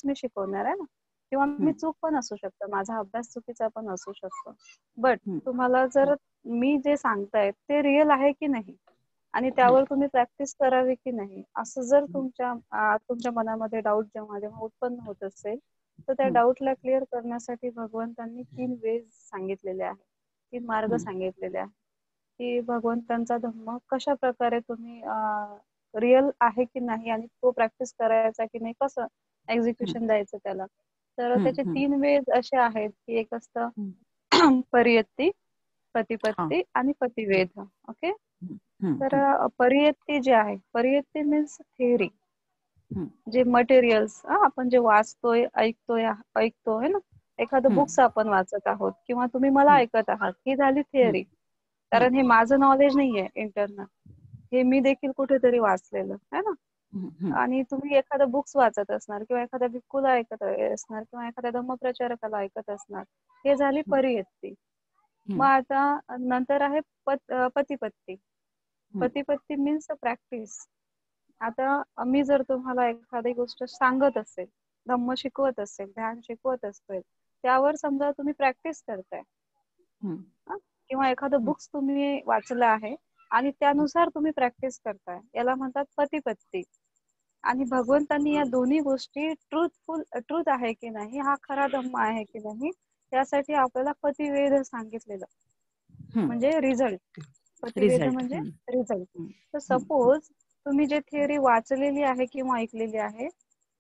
मी शिकवणार आहे ना, किंवा मी चूक पण असू शकतं, माझा अभ्यास चुकीचा पण असू शकतो. बट तुम्हाला जर मी जे सांगताय ते रिअल आहे की नाही आणि त्यावर तुम्ही प्रॅक्टिस करावी की नाही, असं जर तुमच्या मनामध्ये डाऊट जेव्हा जेव्हा उत्पन्न होत असेल, तर त्या डाऊटला क्लिअर करण्यासाठी भगवंतांनी 3 वेज सांगितलेले आहेत, 3 मार्ग सांगितलेले आहेत, की भगवंतांचा धम्म कशा प्रकारे तुम्ही रिअल आहे की नाही आणि तो प्रॅक्टिस करायचा की नाही, कसं एक्झिक्युशन द्यायचं त्याला. तर त्याचे 3 वेज असे आहेत की एक असतं परियत्ती, प्रतिपत्ती आणि पतिवेद. ओके. तर परियत्ती जे आहे, परियत्ती मीन्स थेअरी, जे मटेरियल्स आपण जे वाचतोय ऐकतोय ना, एखादं बुक्स आपण वाचत आहोत किंवा तुम्ही मला ऐकत आहात, ही झाली थेअरी. कारण हे माझं नॉलेज नाहीये इंटरनल, हे मी देखील कुठेतरी वाचलेलं आहे ना. आणि तुम्ही एखादं बुक्स वाचत असणार किंवा एखाद्या भिक्खूला ऐकत असणार किंवा एखाद्या धम्मप्रचारकाला ऐकत असणार, हे झाली परियत्ती. मग आता नंतर आहे पतिपत्ती. पतिपत्ती मीन्स प्रॅक्टिस. आता मी जर तुम्हाला एखादी गोष्ट सांगत असेल, धम्म शिकवत असेल, ध्यान शिकवत असेल, त्यावर समजा तुम्ही प्रॅक्टिस करताय किंवा एखादं बुक्स तुम्ही वाचलं आहे आणि त्यानुसार तुम्ही प्रॅक्टिस करताय, याला म्हणतात पतिपत्ती. आणि भगवंतांनी या दोन्ही गोष्टी ट्रूथ आहे की नाही, हा खरा धम्म आहे की नाही, त्यासाठी आपल्याला पतिवेद सांगितलेलं, म्हणजे रिझल्ट. पतिवेद म्हणजे रिझल्ट. तर सपोज तुम्ही जे थिअरी वाचलेली आहे किंवा ऐकलेली आहे,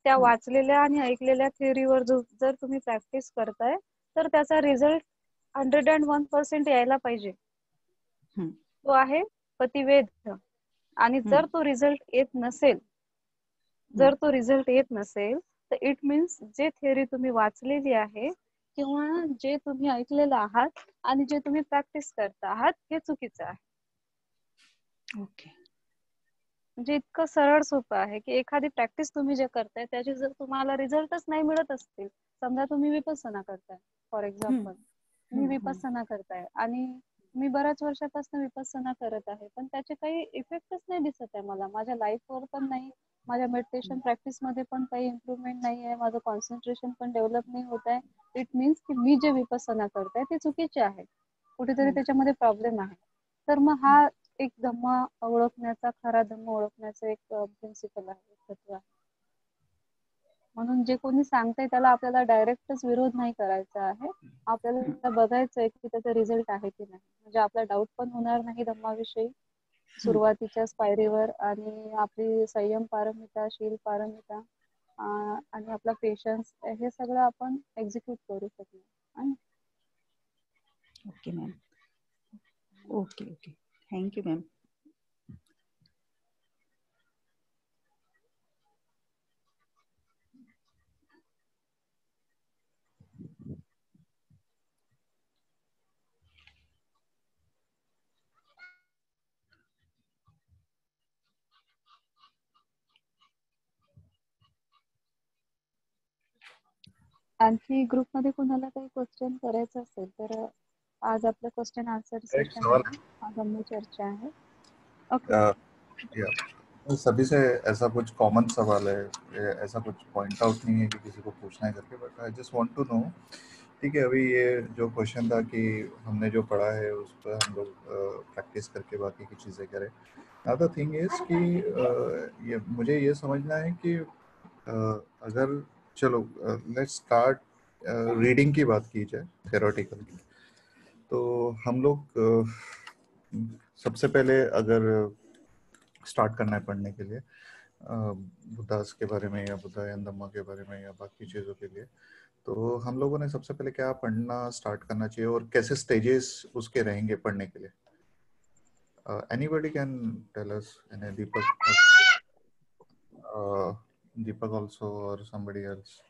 त्या वाचलेल्या आणि ऐकलेल्या थिअरीवर जर तुम्ही प्रॅक्टिस करताय, तर त्याचा रिझल्ट 101% यायला पाहिजे. तो आहे पतिवेद. आणि जर तो रिझल्ट येत नसेल, तर इट मीन्स जे थिअरी तुम्ही वाचलेली आहे किंवा जे तुम्ही ऐकलेलं आहात आणि जे तुम्ही प्रॅक्टिस करता आहात, हे चुकीचं आहे. ओके. म्हणजे इतकं सरळ सोपं आहे की एखादी प्रॅक्टिस तुम्ही जे करताय त्याची जर तुम्हाला रिझल्टच नाही मिळत असतील, समजा तुम्ही विपස්සना करताय, फॉर एक्झाम्पल मी विपස්සना करताय आणि मी बऱ्याच वर्षापासून विपස්සना करत आहे, पण त्याचे काही इफेक्टच नाही दिसत आहे मला, माझ्या लाईफवर पण नाही, माझ्या मेडिटेशन प्रॅक्टिस मध्ये पण काही इम्प्रुव्हमेंट नाही आहे, माझं कॉन्सन्ट्रेशन पण डेव्हलप नाही होत आहे. इट मीन्स की मी जे विपස්සना करताय ते चुकीचे आहे, कुठेतरी त्याच्यामध्ये प्रॉब्लेम आहे. तर मग हा एक धम्म ओळखण्याचा, खरा धम्म ओळखण्याचा एक प्रिन्सिपल आहे, तत्व आहे. म्हणून जे कोणी सांगतंय त्याला आपल्याला डायरेक्टच विरोध नाही करायचा आहे, आपल्याला बघायचं आहे की त्याचा रिझल्ट आहे की नाही, म्हणजे आपला डाऊट पण होणार नाही धम्माविषयी सुरुवातीच्या पायरीवर, आणि आपली संयम पारमिता, शील पारमिता आणि आपला पेशन्स, हे सगळं आपण एक्झिक्यूट करू शकतो. Okay ma'am. Okay okay, thank you ma'am. आणखी ग्रुपमध्ये कोणाला काही क्वेश्चन करायचं असेल तर आज आपलं क्वेश्चन आन्सर सेशन आहे, धम्म चर्चा आहे. ओके. सभी से ऐसा कुछ कॉमन सवाल है, ऐसा कुछ पॉइंट आउट नहीं है कि किसी को पूछना है करके, but I just want to know, ठीक है, अभी ये जो क्वेश्चन था कि हमने जो पढ़ा है उस पर हम लोग प्रैक्टिस करके बाकी की चीज़ें करें. अदर थिंग इज कि ये मुझे ये समझना है कि अगर चलो लेट्स स्टार्ट रीडिंग की बात की जाए, थ्योरेटिकल की, तो हम लोग सबसे पहले अगर स्टार्ट करना है पढ़ने के लिए बुद्धास के बारे में या बुद्धायन धम्मा के बारे में या बाकी चीज़ों के लिए, तो हम लोगों ने सबसे पहले क्या पढ़ना स्टार्ट करना चाहिए और कैसे स्टेजेस उसके रहेंगे पढ़ने के लिए? Anybody can tell us, and Deepak also or somebody else.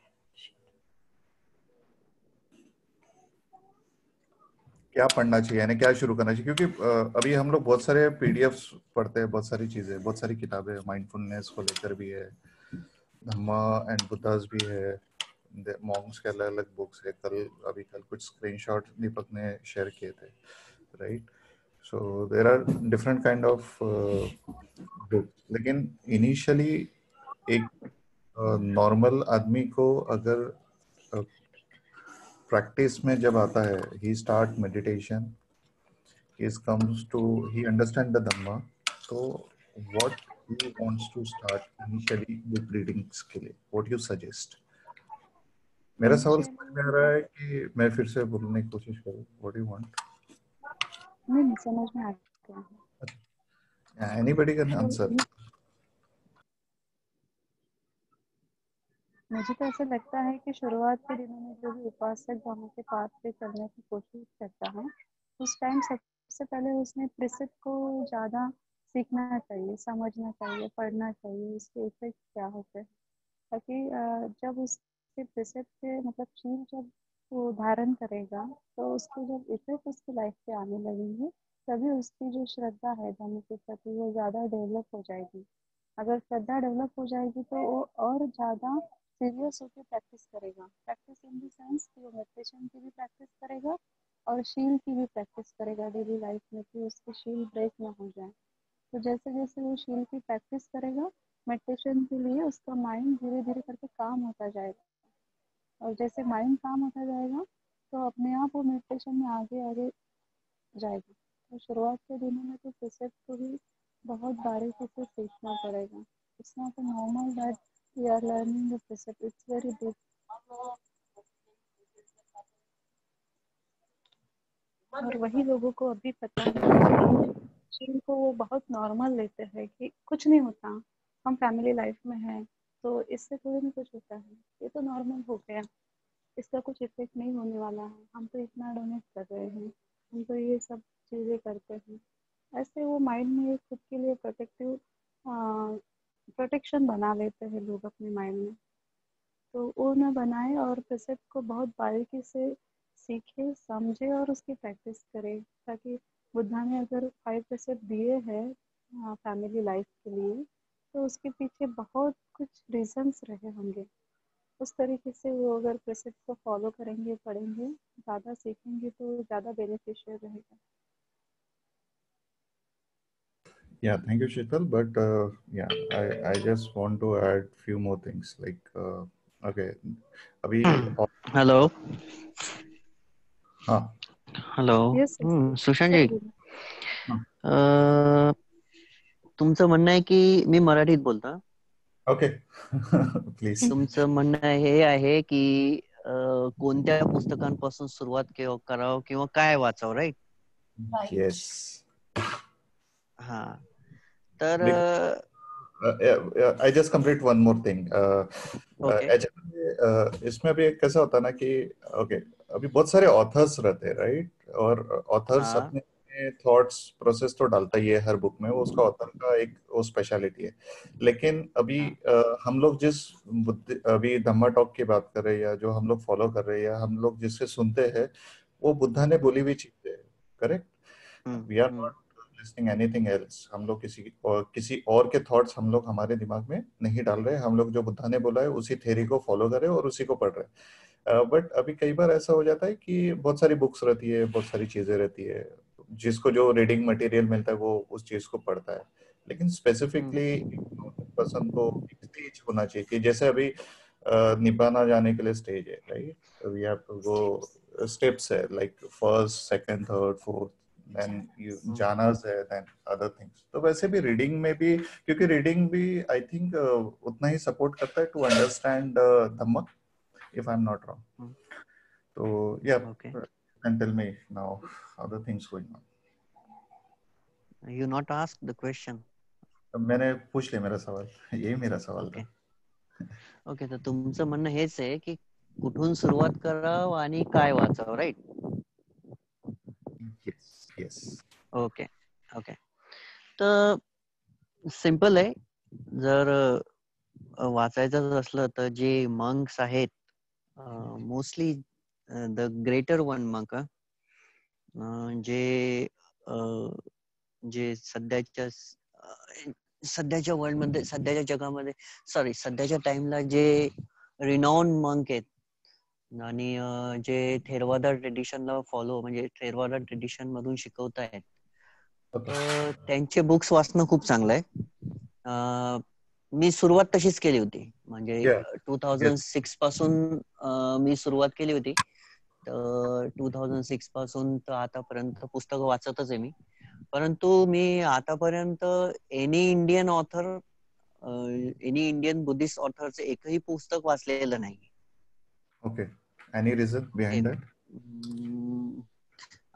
क्या पढ़ना चाहिए, यानी क्या शुरू करना चाहिए? क्योंकि अभी हम लोग बहुत सारे पीडीएफ्स पढ़ते हैं, बहुत सारी चीजें, बहुत सारी किताबें माइंडफुलनेस को लेकर भी है, धम्मा एंड बुद्धास भी है, मॉन्क्स के अलग अलग बुक्स है. अभी कल कुछ स्क्रीनशॉट दीपक ने शेयर किए थे, right? So there are different kind of book, लेकिन इनिशियली एक नॉर्मल आदमी को अगर प्रैक्टिस में जब आता है, he start meditation, he understand the Dhamma, so what he wants to start initially book readings के लिए, what you suggest? मेरा सवाल समझ में आ रहा है कि मैं फिर से बोलने की कोशिश करूँ? What do you want? नहीं समझ में आ गया। Anybody can answer. मुझे तो ऐसा लगता है कि शुरुआत के दिनों में जो भी उपासक धर्म के पाथ पे चलने की कोशिश करता है, उस टाइम सबसे पहले उसने प्रिसेप्ट को ज़्यादा सीखना चाहिए, समझना चाहिए, पढ़ना चाहिए, उसके इफेक्ट क्या होते हैं, ताकि जब उसके प्रिसेप्ट के मतलब शील जब वो धारण करेगा तो उसके जब इफेक्ट उसकी लाइफ पे आने लगेंगे, तभी उसकी जो श्रद्धा है धर्म के प्रति वो ज़्यादा डेवलप हो जाएगी। अगर श्रद्धा डेवलप हो जाएगी तो वो और ज़्यादा सीरियस होकर प्रैक्टिस करेगा। प्रैक्टिस इन द सेंस कि वो मेडिटेशन की भी प्रैक्टिस करेगा और शील की भी प्रैक्टिस करेगा डेली लाइफ में, कि उसकी शील ब्रेक ना हो जाए। तो जैसे जैसे वो शील की प्रैक्टिस करेगा, मेडिटेशन के लिए उसका माइंड धीरे धीरे करके काम होता जाएगा, और जैसे माइंड काम होता जाएगा तो अपने आप वो मेडिटेशन में आगे आगे जाएगा। तो शुरुआत के दिनों में तो प्रिसेप्ट को भी बहुत बारीकी से सीखना पड़ेगा। It's not normal that we are learning the precept, it's very big. और वही लोगों को अभी पता है, जिनको वो बहुत नॉर्मल लेते हैं कि कुछ नहीं होता, हम फैमिली लाइफ में हैं तो इससे थोड़ी ना कुछ होता है, ये तो नॉर्मल हो गया, इसका कुछ इफेक्ट नहीं होने वाला है, हम तो इतना डोनेट कर रहे हैं, हम तो ये सब चीज़ें करते हैं। ऐसे वो माइंड में खुद के लिए प्रोटेक्शन बना लेते हैं लोग अपने माइंड में। तो वो ना बनाए और प्रिसेप्ट को बहुत बारीकी से सीखे, समझे और उसकी प्रैक्टिस करे, ताकि बुद्धा ने अगर 5 प्रिसेप्ट दिए हैं फैमिली लाइफ के लिए, तो उसके पीछे बहुत कुछ रीजंस रहे होंगे। उस तरीके से वो अगर प्रिसेप्ट को फॉलो करेंगे, पढ़ेंगे, ज़्यादा सीखेंगे तो ज़्यादा बेनिफिशियल रहेगा। Yeah, thank you, Sheetal. But yeah, I just want to add few more things. Like, okay, अभी हेलो हाँ हेलो यस सुशांत जी, हाँ तुमचं म्हणणं आहे की मी मराठीत बोलतो. Okay please. तुमचं म्हणणं हे आहे की कोणत्या पुस्तकांपासून सुरुवात करावं किंवा काय वाचावं, राईट? येस. हा तर I just complete one more thing. Okay इसमें भी कैसा होता है ना कि ओके अभी बहुत सारे ऑथर्स रहते हैं, राइट? और ऑथर्स हाँ अपने थॉट्स प्रोसेस तो डालता ही है हर बुक में, वो उसका ऑथर का एक वो स्पेशलिटी है. लेकिन अभी हम लोग जिस अभी धम्मा टॉक की बात कर रहे हैं या जो हम लोग फॉलो कर रहे हैं या हम लोग जिससे सुनते हैं, वो बुद्धा ने बोली हुई चीजें, correct? We are not listing anything else. हम लोग किसी और के थॉट्स हम लोग हमारे दिमाग में नहीं डाल रहे. हम लोग जो बुद्धा ने बोला है उसी थ्योरी को फॉलो कर रहे हैं और उसी को पढ़ रहे हैं. बट अभी कई बार ऐसा हो जाता है कि बहुत सारी बुक्स रहती है, बहुत सारी चीजें रहती है, जिसको जो रीडिंग मटेरियल मिलता है वो उस चीज को पढ़ता है. लेकिन स्पेसिफिकली पर्सन को एक स्टेज होना चाहिए कि जैसे अभी निब्बाना जाने के लिए स्टेज है, right? We have to go steps है, like first, second, third, fourth, then you जानास है, देन अदर थिंग्स. तो वैसे भी रीडिंग में भी, क्योंकि रीडिंग भी आई थिंक उतना ही सपोर्ट करता है to understand Dhamma, if I'm not wrong. So yeah, okay. and tell me now other things going on. You not ask the question. मैंने पूछ लिया मेरा सवाल, यही मेरा सवाल ओके था. ओके, तर तुमचं म्हणणं हेच आहे की कुठून सुरुवात करावं आणि काय वाचावं, right? Yes, yes. Okay okay, तर सिंपल आहे. जर वाचायचं असलं तर जे मंक्स आहेत, mostly the greater one monk, जे जे सध्याच्या वर्ल्ड मध्ये, सध्याच्या जगामध्ये, सध्याच्या टाइमला जे रिनाउंड मंक आहेत आणि जे थेरवादा ट्रेडिशनला फॉलो, म्हणजे थेरवादा ट्रेडिशन मधून शिकवत आहेत, त्यांचे बुक्स वाचणं खूप चांगलं आहे. मी सुरुवात तशीच केली होती. म्हणजे Yeah. 2006 पासून मी सुरुवात केली होती. तर 2006 पासून तर आतापर्यंत पुस्तकं वाचतच आहे मी. परंतु मी आतापर्यंत any Indian author, any Indian Buddhist ऑथरचं एकही पुस्तक वाचलेलं नाही. Okay. Any reason behind that?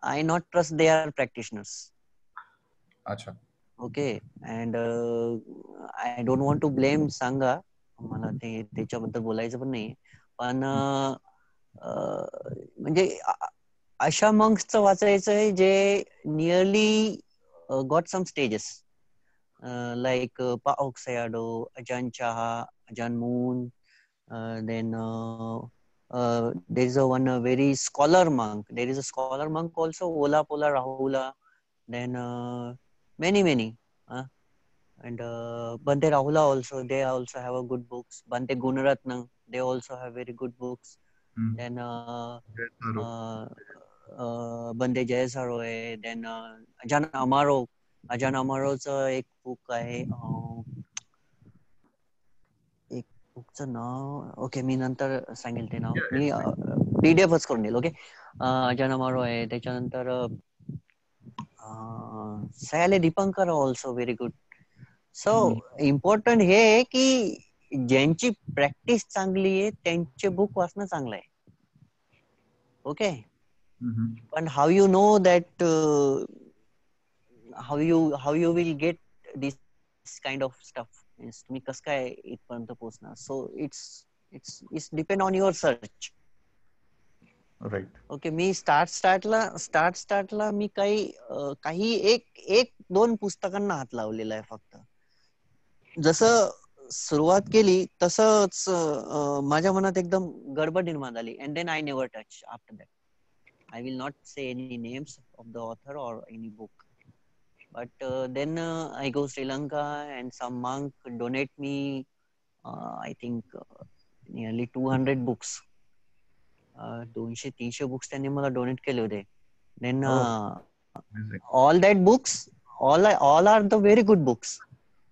I not trust they are practitioners. अच्छा. Okay, and I don't want to blame Sangha. मला ते त्याच्याबद्दल बोलायचं पण नाही. पण म्हणजे अशा मंक्सचं वाचायचं आहे जे nearly got some stages, like Paok Sayadaw, Ajahn Chah, Ajahn Moon, then there is one very scholar monk. There is a scholar monk also, Ola Pola Rahula. Then many. And Bante Rahula also, they also have a good books. Bante Gunaratnam, they also have very good books. Then Bante Jayasaroy, then Ajahn Amaro. Ajahn Amaroचं एक book आहे, एक बुकचं नाव okay मी नंतर सांगेल ते नाव. मी पीडीएफच करून देईल. Okay, अजहन Amaro आहे. त्याच्यानंतर Sayalay Dipankara also very good. So important हे आहे की ज्यांची प्रॅक्टिस चांगली आहे त्यांचे बुक वाचणं चांगलं आहे. ओके, पण how you know that, how you will get this kind of stuff, तुम्ही कसं काय इथपर्यंत पोहोचणार. So it's depend on your search. Right. Okay, मी स्टार्टला मी काही एक दोन पुस्तकांना हात लावलेला आहे फक्त. जसं सुरुवात केली तसंच माझ्या मनात एकदम गडबड निर्माण झाली. And then I never touch after that. I will not say any names of the author or any book. But then I go Sri Lanka and some monk donate me, I think nearly 200 books. 200-300 books त्यांनी मला donate केले होते. Then all that books, all are the very good books.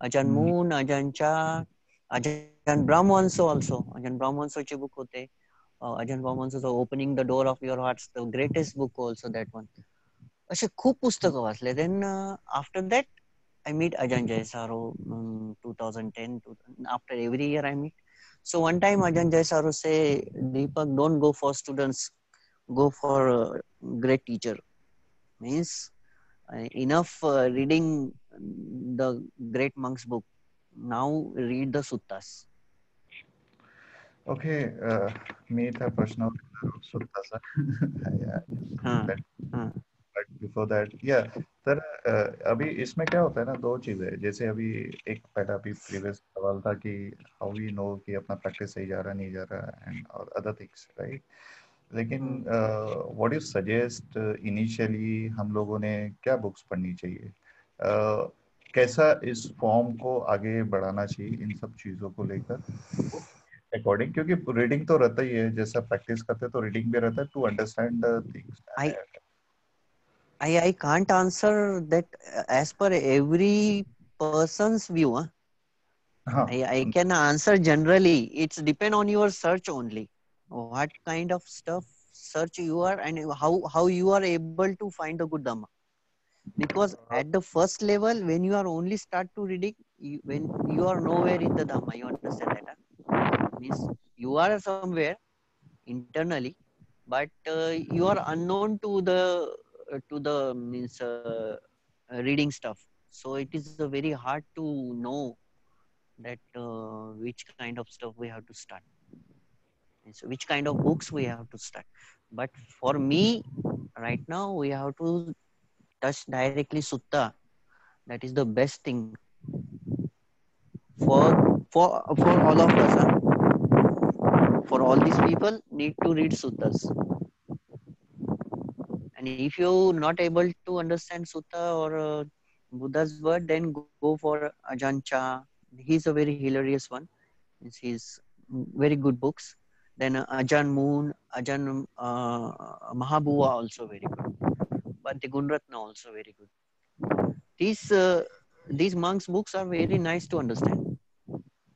Ajahn Moon, Ajahn Chah, Ajahn Brahmanso also. Ajahn Brahmanso चे book होते. Ajahn Brahmanso's Opening the Door of Your Hearts, the greatest book also, that one. असे खूप पुस्तकं वाचले. Then after that I meet Ajahn Jayasaro 2010. After every year I meet. So one time Ajahn Jayasaro say, Deepak, don't go for students, go for a great teacher. Means enough reading the great monk's book. Now read the suttas. Okay, मी इथे प्रश्न सुद्धाचा but before that तर अभी इसमें क्या होता है ना, दो चीजें है. जैसे अभी एक पहला अभी प्रीवियस सवाल था कि हाउ वी नो कि अपना प्रैक्टिस सही जा रहा नहीं जा रहा एंड और अदर थिंग्स, राइट. लेकिन व्हाट यू सजेस्ट इनिशियली हम लोगों ने क्या बुक्स पढ़नी चाहिए, कैसा इस फॉर्म को आगे बढ़ाना चाहिए इन सब चीजों को लेकर अकॉर्डिंग, क्योंकि रीडिंग तो रहता ही है, जैसा प्रैक्टिस करते तो रीडिंग भी रहता है to understand things. I can't answer that as per every person's view. I can answer generally. It's depend on your search only. What kind of stuff search you are and how you are able to find a good Dhamma. Because at the first level, when you are only start to reading, when you are nowhere in the Dhamma, you understand that. Means you are somewhere internally, but you are unknown to the means reading stuff. So it is very hard to know that which kind of stuff we have to start, so which kind of books we have to start. But for me right now, we have to touch directly sutta. That is the best thing for all of us. For all these people need to read suttas. And if you're not able to understand sutta or Buddha's word, then go for Ajahn Chah. He's a very hilarious one. He's very good books. Then Ajahn Moon, Ajahn Mahabua also very good. Bhante Gunratna also very good. These monks' books are very nice to understand.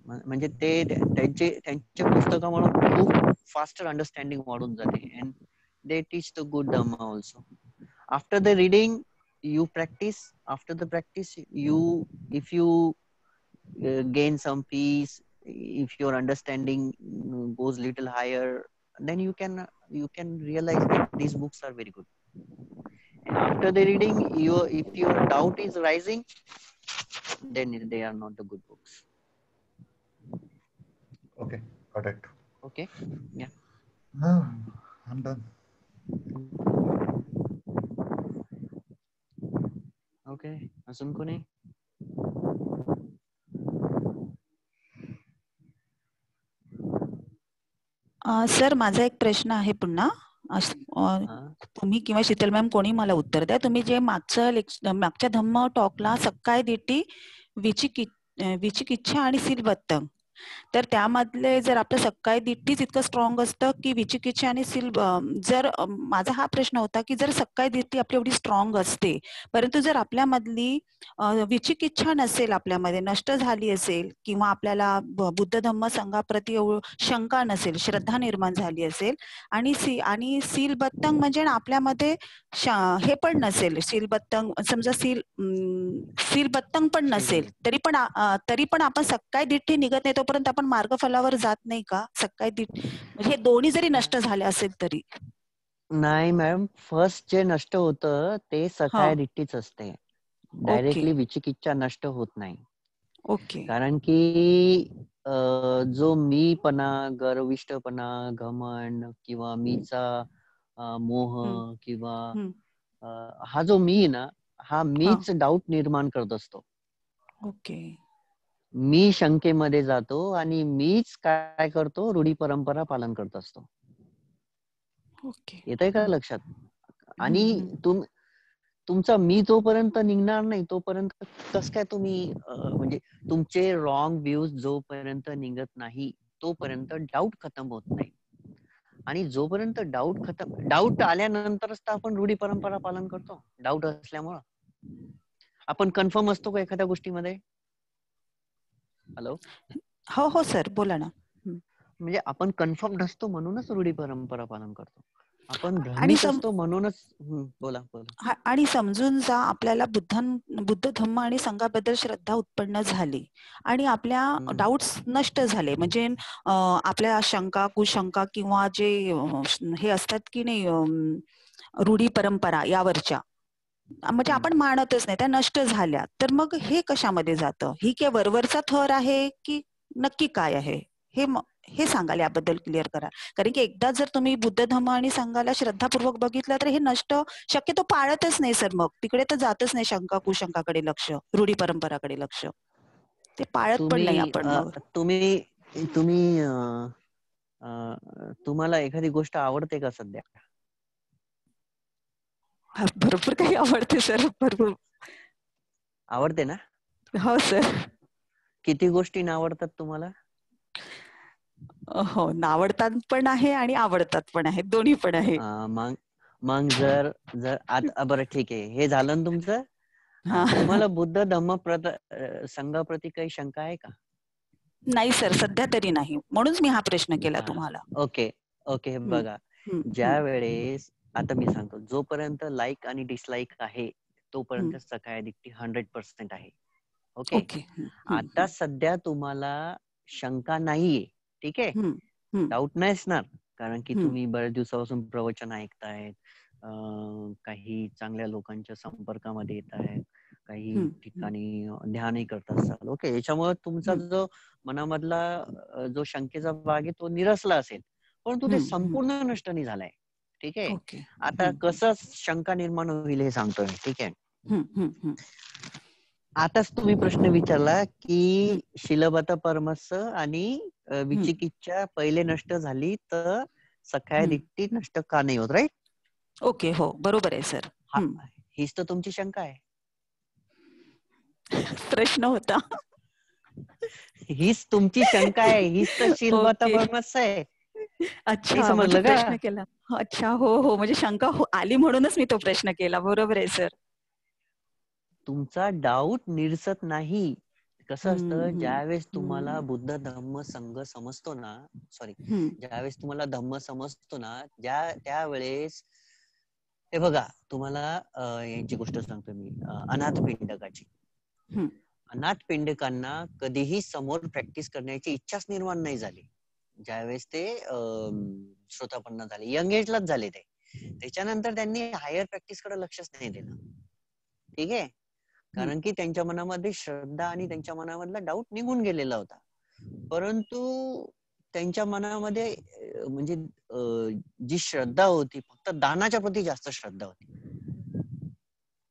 म्हणजे ते त्यांच्या पुस्तकामुळे खूप faster understanding वाढून जाते. And they teach the good Dhamma also. After the reading you practice. After the practice, if you gain some peace, if your understanding goes little higher, then you can realize that these books are very good. And after the reading, if your doubt is rising, then they are not the good books. Okay, got it. Okay, yeah. I'm done. Okay, अजून कोणी? Sir माझा एक प्रश्न आहे पुन्हा. तुम्ही किंवा Sheetal ma'am कोणी मला उत्तर द्या. तुम्ही जे मागच्या धम्म टॉकला सक्काय दिट्टी, विचिकिच्छा आणि सीलबत्तंग, तर त्यामधले जर आपलं सक्काय दिट्टीच इतकं स्ट्रॉंग असतं की विचिकिच्छा आणि जर माझा हा प्रश्न होता की जर सक्काय दिट्टी आपली एवढी स्ट्रॉंग असते, परंतु जर आपल्यामधली विचिकिच्छा नसेल, आपल्यामध्ये नष्ट झाली असेल, किंवा आपल्याला बुद्ध धम्म संघाप्रती शंका नसेल, श्रद्धा निर्माण झाली असेल, आणि सीलबत्तंग म्हणजे आपल्यामध्ये हे पण नसेल, सीलबत्तंग समजा सीलबत्तंग पण नसेल, तरी पण आपण सक्काय दिट्ठी निघत नाही तोपर्यंत आपण मार्गफलावर जात नाही का? सक्काय दिट्ठी म्हणजे हे दोन्ही जरी नष्ट झाले असेल तरी? नाही मॅडम, फर्स्ट जे नष्ट होतं ते सक्काय दिट्ठीच असते. डायरेक्टली विचिकिच्छा नष्ट होत नाही. ओके. कारण की जो मीपणा, गर्विष्ठपणा, घमंड किंवा मीचा मोह किंवा हा जो मी ना, हा मीच डाऊट निर्माण करत असतो. ओके. मी शंकेमध्ये जातो आणि मीच काय करतो, रूढी परंपरा पालन करत असतो. ओके. येतंय का लक्षात? आणि तुमचा मी जोपर्यंत निघणार नाही तोपर्यंत कसं काय तुम्ही म्हणजे तुमचे रॉंग व्ह्यूज जोपर्यंत निघत नाही तोपर्यंत डाऊट खतम होत नाही. आणि जोपर्यंत डाऊट आल्यानंतरच तर आपण रूढी परंपरा पालन करतो. डाऊट असल्यामुळं आपण कन्फर्म असतो का एखाद्या गोष्टीमध्ये? हॅलो, हो सर, बोला ना. म्हणजे आपण कन्फर्म नसतो म्हणूनच रूढी परंपरा पालन करतो. आपण भ्रमित असतो म्हणूनच. बोला. आणि समजून जा, आपल्याला बुद्ध धम्म आणि संघाबद्दल श्रद्धा उत्पन्न झाली आणि आपल्या डाऊट्स नष्ट झाले, म्हणजे आपल्या शंका, कुशंका किंवा जे हे असतात की नाही रूढी परंपरा यावरच्या, म्हणजे आपण मानतच नाही, त्या नष्ट झाल्या, तर मग हे कशामध्ये जातं? ही काय वरवरचा थर आहे की नक्की काय आहे हे सांगाल, याबद्दल क्लिअर करा. कारण की एकदा जर तुम्ही बुद्ध धम्म आणि संघाला श्रद्धापूर्वक बघितलं तर हे नष्ट शक्यतो पाळतच नाही सर, मग तिकडे तर जातच नाही, शंका कुशंकाकडे लक्ष, रूढी परंपराकडे लक्ष, ते पाळत पण नाही आपण. मग तुम्हाला एखादी गोष्ट आवडते का सध्या? भरपूर काही आवडते सर, भरपूर आवडते ना? हो सर. किती गोष्टी आवडतात तुम्हाला? हो, नावडतात पण आहे आणि आवडतात पण आहे, दोन्ही पण आहे. मग जर आता बरं ठीक आहे, हे झालं ना तुमचं. तुम्हाला बुद्ध धम्म संघाप्रती काही शंका आहे का? नाही सर, सध्या तरी नाही, म्हणूनच मी हा प्रश्न केला तुम्हाला. ओके. बघा, ज्या वेळेस आता मी सांगतो, जोपर्यंत लाईक आणि डिसलाईक आहे तोपर्यंत सक्काय दिट्ठी 100% आहे. ओके. आता सध्या तुम्हाला शंका नाहीये, ठीक आहे, डाऊट नाही असणार, कारण की तुम्ही बऱ्याच दिवसापासून प्रवचन ऐकतायत, काही चांगल्या लोकांच्या संपर्कामध्ये येत आहेत, काही ठिकाणी ध्यानही करत असाल. ओके, याच्यामुळे तुमचा जो मनामधला जो शंकेचा भाग आहे तो निरसला असेल, परंतु ते संपूर्ण नष्ट नाही झालाय. ठीक आहे. आता कसं शंका निर्माण होईल हे सांगतोय, ठीक आहे. आताच तुम्ही प्रश्न विचारला की शीलबत परमस्स आणि विचिकिच्छा पहिले नष्ट झाली तर सक्काय दिट्ठी नष्ट का नाही होत, राईट? ओके, हो बरोबर आहे सर. हीच तर तुमची शंका आहे. प्रश्न होता, हीच तुमची शंका आहे, हीच तर शीलबत परमस्स आहे. अच्छा, समजलं का? प्रश्न केला. अच्छा, हो, म्हणजे शंका आली म्हणूनच मी तो प्रश्न केला. बरोबर आहे सर. तुमचा डाऊट निरसत नाही, कसं असतं, ज्यावेळेस तुम्हाला बुद्ध धम्म संघ समजतो ना, सॉरी, ज्यावेळेस तुम्हाला धम्म समजतो ना, त्यावेळेस हे बघा, तुम्हाला यांची गोष्ट सांगतो मी, अनाथ पिंडकाची. अनाथ पिंडकांना कधीही समोर प्रॅक्टिस करण्याची इच्छाच निर्माण नाही झाली ज्यावेळेस ते श्रोतापन्न झाले, यंग एजलाच झाले ते. त्याच्यानंतर त्यांनी हायर प्रॅक्टिस कडे लक्षच नाही दिलं. ठीक आहे, कारण की त्यांच्या मनामध्ये श्रद्धा आणि त्यांच्या मनामधला डाऊट निघून गेलेला होता. परंतु त्यांच्या मनामध्ये म्हणजे जी श्रद्धा होती, फक्त दानाच्या प्रती जास्त श्रद्धा होती.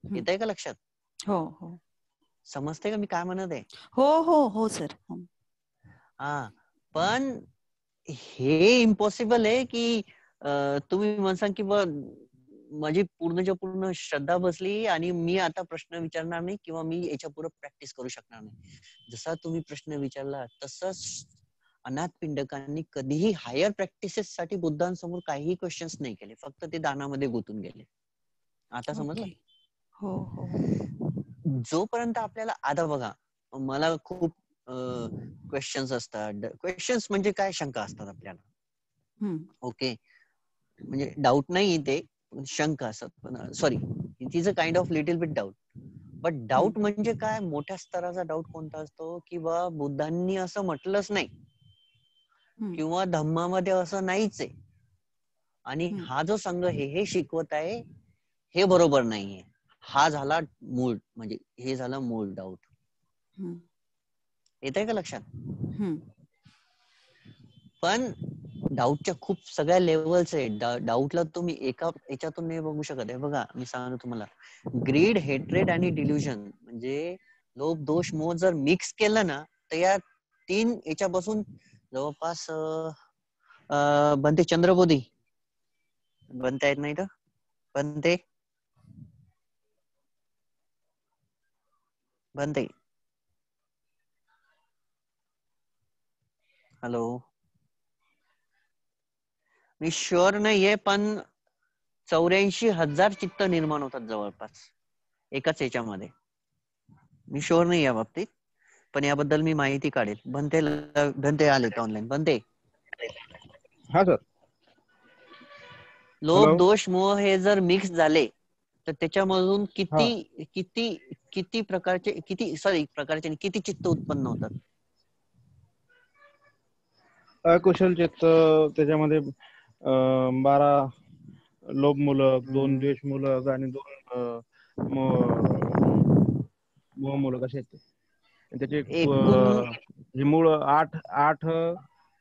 येत आहे का लक्षात? हो हो, समजते का मी काय म्हणत आहे? हो हो हो सर. हा, पण हे इम्पॉसिबल आहे की तुम्ही म्हणसान की माझी पूर्णच्या पूर्ण श्रद्धा बसली आणि मी आता प्रश्न विचारणार नाही किंवा मी याच्या पुढे प्रॅक्टिस करू शकणार नाही. जसा तुम्ही प्रश्न विचारला तसंच अनाथ पिंडकांनी कधीही हायर प्रॅक्टिसेस साठी बुद्धांसमोर काहीही क्वेश्चन्स नाही केले, फक्त ते दानामध्ये गुंतून गेले. आता समजलं? हो हो. जोपर्यंत आपल्याला, आता बघा, मला खूप क्वेश्चन्स असतात. क्वेश्चन्स म्हणजे काय, शंका असतात आपल्याला. ओके, म्हणजे डाऊट नाही ते, शंका असतात. Sorry, it is a kind of little bit doubt. But doubt म्हणजे काय, मोठ्या स्तराचा डाऊट कोणता असतो की बा बुद्धांनी असं म्हटलंच नाही किंवा धम्मामध्ये असं नाहीच आहे आणि हा जो संघ हे शिकवत आहे हे बरोबर नाहीये. हा झाला मूळ, म्हणजे हे झालं मूळ डाऊट. येत आहे का लक्षात? पण डाऊटच्या खूप सगळ्या लेवल्स आहेत. डाऊटला तुम्ही एका याच्यातून नाही बघू शकत आहे. बघा, मी सांगतो तुम्हाला, ग्रीड, हेट्रेड आणि डिल्युजन म्हणजे लोभ, दोष, मोह जर मिक्स केलं ना, तर या 3 याच्यापासून जवळपास बनते चंद्रबोधी. बनता येत नाही तर बनते बनते. हॅलो, मी शुअर नाहीये, पण 84,000 चित्त निर्माण होतात जवळपास एकाच याच्यामध्ये. मी शुअर नाही या बाबतीत, पण याबद्दल मी माहिती काढेल. बनते आले ऑनलाईन. बनते. हा सर. लोभ, दोष, मोह हे जर मिक्स झाले तर त्याच्यामधून किती प्रकारचे किती चित्त उत्पन्न होतात? अकुशल चित्त, त्याच्यामध्ये 12 लोभ मूलक, 2 द्वेष मूलक आणि 2 मोह मूलक असे आहेत. त्याचे मूळ 8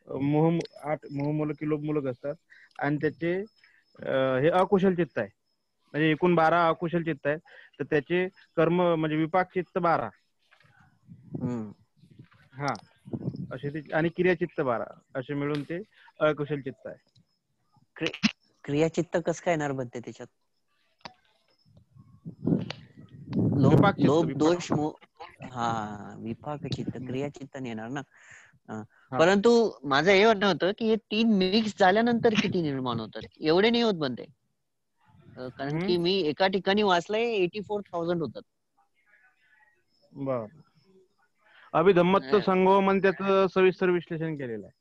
मोहमूलक की लोभ मूलक असतात आणि त्याचे हे अकुशल चित्त आहे. म्हणजे एकूण 12 अकुशल चित्त आहे, तर त्याचे कर्म म्हणजे विपाक चित्त 12. हा, असे ते, आणि क्रियाचित्त 12 असे मिळून ते अकुशल चित्त आहे. क्रियाचित्त कसं काय येणार बनते त्याच्यात? लोभ, दोष, मोह, हा, विपाक चित्त, क्रियाचित्त नाही येणार ना. परंतु माझं हे म्हणणं होतं की हे 3 मिक्स झाल्यानंतर किती निर्माण होतात? एवढे नाही होत बनते, कारण की मी एका ठिकाणी वाचलंय 84,000 होतात. बर, अभिधम्मत्व संगोपन त्याचं सविस्तर विश्लेषण केलेलं आहे.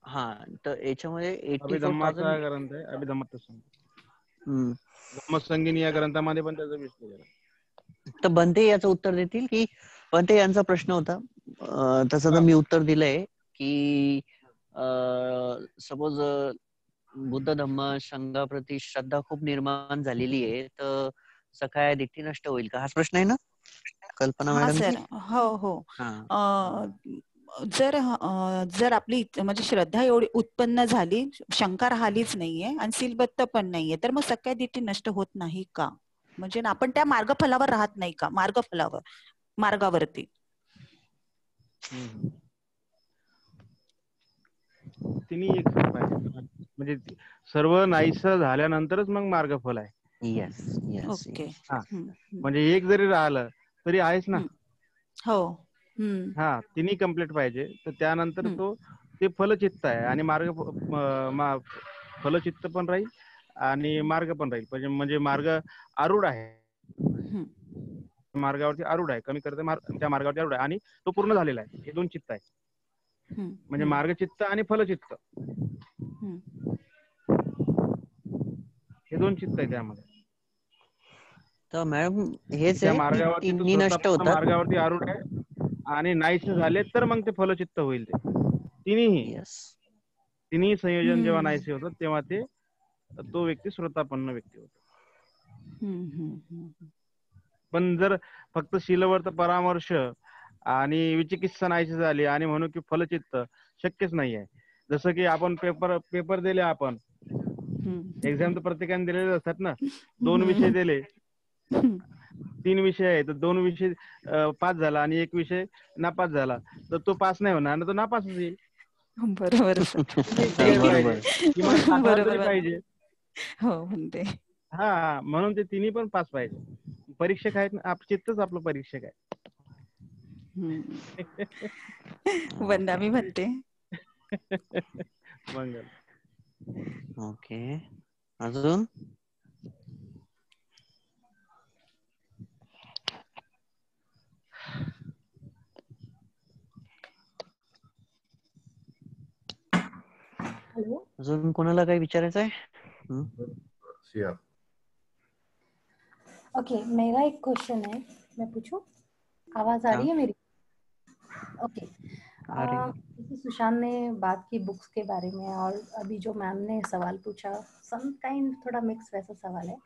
हा, तर याच्यामध्ये 84,000 ग्रंथ आहे अभिधम्मत्व संघ. धम्मसंगीनी या ग्रंथामध्ये पण त्याचं विश्लेषण आहे. तर बनते याचं उत्तर देतील की, बनते यांचा प्रश्न होता, तसं तर मी उत्तर दिलंय की सपोज बुद्ध धम्म संघाप्रती श्रद्धा खूप निर्माण झालेली आहे, तर सखाय दिठ्ठी नष्ट होईल का? हाच प्रश्न आहे ना कल्पना मॅडम? सर, हो हो. जर आपली म्हणजे श्रद्धा एवढी उत्पन्न झाली, शंका राहिलीच नाहीये आणि सीलबद्ध पण नाहीये, तर मग सखाय दिठ्ठी नष्ट होत नाही का? म्हणजे आपण त्या मार्गफलावर राहत नाही का? मार्गावरती तिन्ही एक पाहिजे, म्हणजे सर्व नाहीसं झाल्यानंतरच मग मार्गफल आहे. ओके. म्हणजे एक जरी राहिलं तरी आहेच ना. हो. हा, तिन्ही कम्प्लीट पाहिजे, तर त्यानंतर ते फलचित्त आहे आणि फलचित्त पण राहील आणि मार्ग पण राहील. म्हणजे मार्ग आरूढ आहे. मार्गावरती आरूढ आहे, कमी करते त्या मार्गावरती आरूढ आहे आणि तो पूर्ण झालेला आहे. हे दोन चित्त आहे, म्हणजे मार्गचित्त आणि फलचित्त, हे दोन चित्त आहे त्यामध्ये. तर मॅडम हेच त्या आहे की मार्गावरती तो तिन्ही नष्ट स्वतः होतात. मार्गावरती आरूढ आहे आणि नाहीसे झाले तर मग ते फलचित्त होईल. ते तिन्ही संयोजन जेव्हा नाहीसे होतात तेव्हा तो व्यक्ती श्रोतापन्न व्यक्ती होतो. पण जर फक्त शीलवर्त परामर्श आणि विचिकित्सा नाहीशी झाली आणि म्हणू की फलचित्त, शक्यच नाही आहे. जसं की आपण पेपर दिले, आपण एक्झाम तर प्रत्येकाने दिलेले असतात ना. 2 विषय दिले, 3 विषय आहे, तर 2 विषय पास झाला आणि 1 विषय नापास झाला, तर तो पास नाही होणार ना, तो नापासच येईल. बरोबर किमान पास तरी पाहिजे. हो म्हणते. हा, म्हणून ते तिन्ही पण पास पाहिजे. परीक्षक आहेत ना, चित्तच आपलं परीक्षक आहे. वंदा मी म्हणते. मंगल. ओके, अजून अजून कोणाला काही विचारायचं आहे? ओके, मेरा एक क्वेश्चन है, मैं पूछूं? आवाज आ रही है मेरी? ओके, सुशांत ने बात की बुक्स के बारे में, और अभी जो मैम ने सवाल पूछा, सम काइंड थोड़ा मिक्स वैसा सवाल है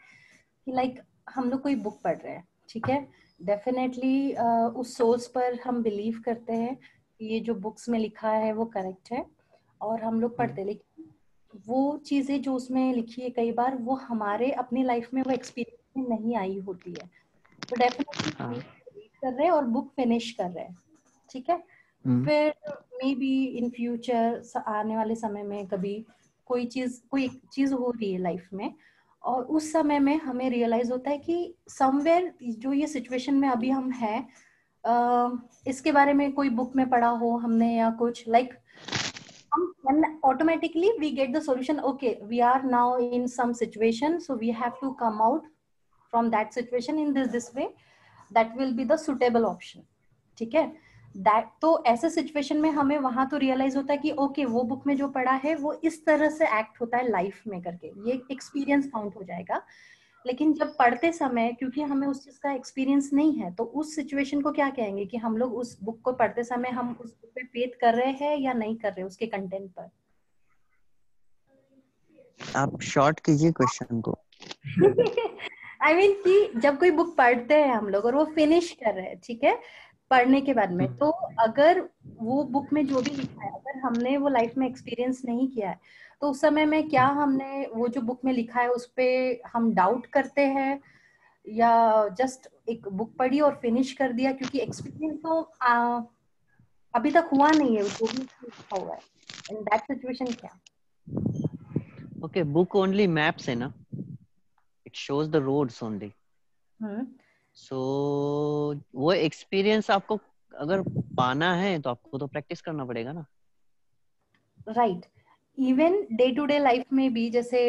कि लाइक हम लोग कोई बुक पढ़ रहे हैं, ठीक है, डेफिनेटली उस सोर्स पर हम बिलीव करते हैं कि ये जो बुक्स में लिखा है वो करेक्ट है, और हम लोग पढ़ते हैं, लेकिन वो चीजें जो उसमें लिखी है कई बार वो हमारे अपनी लाइफ में वो एक्सपीरियंस में नहीं आई होती है, तो डेफिनेटली रीड कर रहे हैं और बुक फिनिश कर रहे हैं, ठीक है, फिर मे बी इन फ्यूचर आने वाले समय में कभी कोई चीज हो रही है लाइफ में, और उस समय में हमें रियलाइज होता है कि समवेयर जो ये सिचुएशन में अभी हम हैं, इसके बारे में कोई बुक में पढ़ा हो हमने या कुछ, like automatically we get the solution. Okay, we are now in some situation, so we have to come out from that situation in this way, that will be the suitable option, ठीक है. That, तो ऐसे situation में हमें वहां तो realise होता है कि ओके वो बुक में जो पढ़ा है वो इस तरह से एक्ट होता है लाइफ में करके, ये एक्सपीरियंस काउंट हो जाएगा. लेकिन जब पढ़ते समय क्योंकि हमें उस चीज का एक्सपीरियंस नहीं है, तो उस सिचुएशन को क्या कहेंगे कि हम लोग उस बुक को पढ़ते समय हम उस बुक पे फेथ कर रहे हैं या नहीं कर रहे उसके कंटेंट पर? आप शॉर्ट कीजिए क्वेश्चन को. आई मीन कि जब कोई बुक पढ़ते हैं हम लोग और वो फिनिश कर रहे हैं, ठीक है, पढ़ने के बाद में, तो अगर वो बुक में जो भी लिखा है अगर हमने वो लाइफ में एक्सपीरियंस नहीं किया है, तो उस समय में क्या हमने वो जो बुक में लिखा है उस पे हम डाउट करते हैं, या जस्ट एक बुक पढ़ी और फिनिश कर दिया, क्योंकि एक्सपीरियंस तो अभी तक हुआ नहीं है जो भी लिखा हुआ है, इन दैट सिचुएशन क्या? ओके, बुक ओनली मैप्स है ना, it shows the roads only. So वो एक्सपीरियंस आपको अगर पाना है तो आपको तो प्रैक्टिस करना पड़ेगा ना. Right, even day to day life में भी, जैसे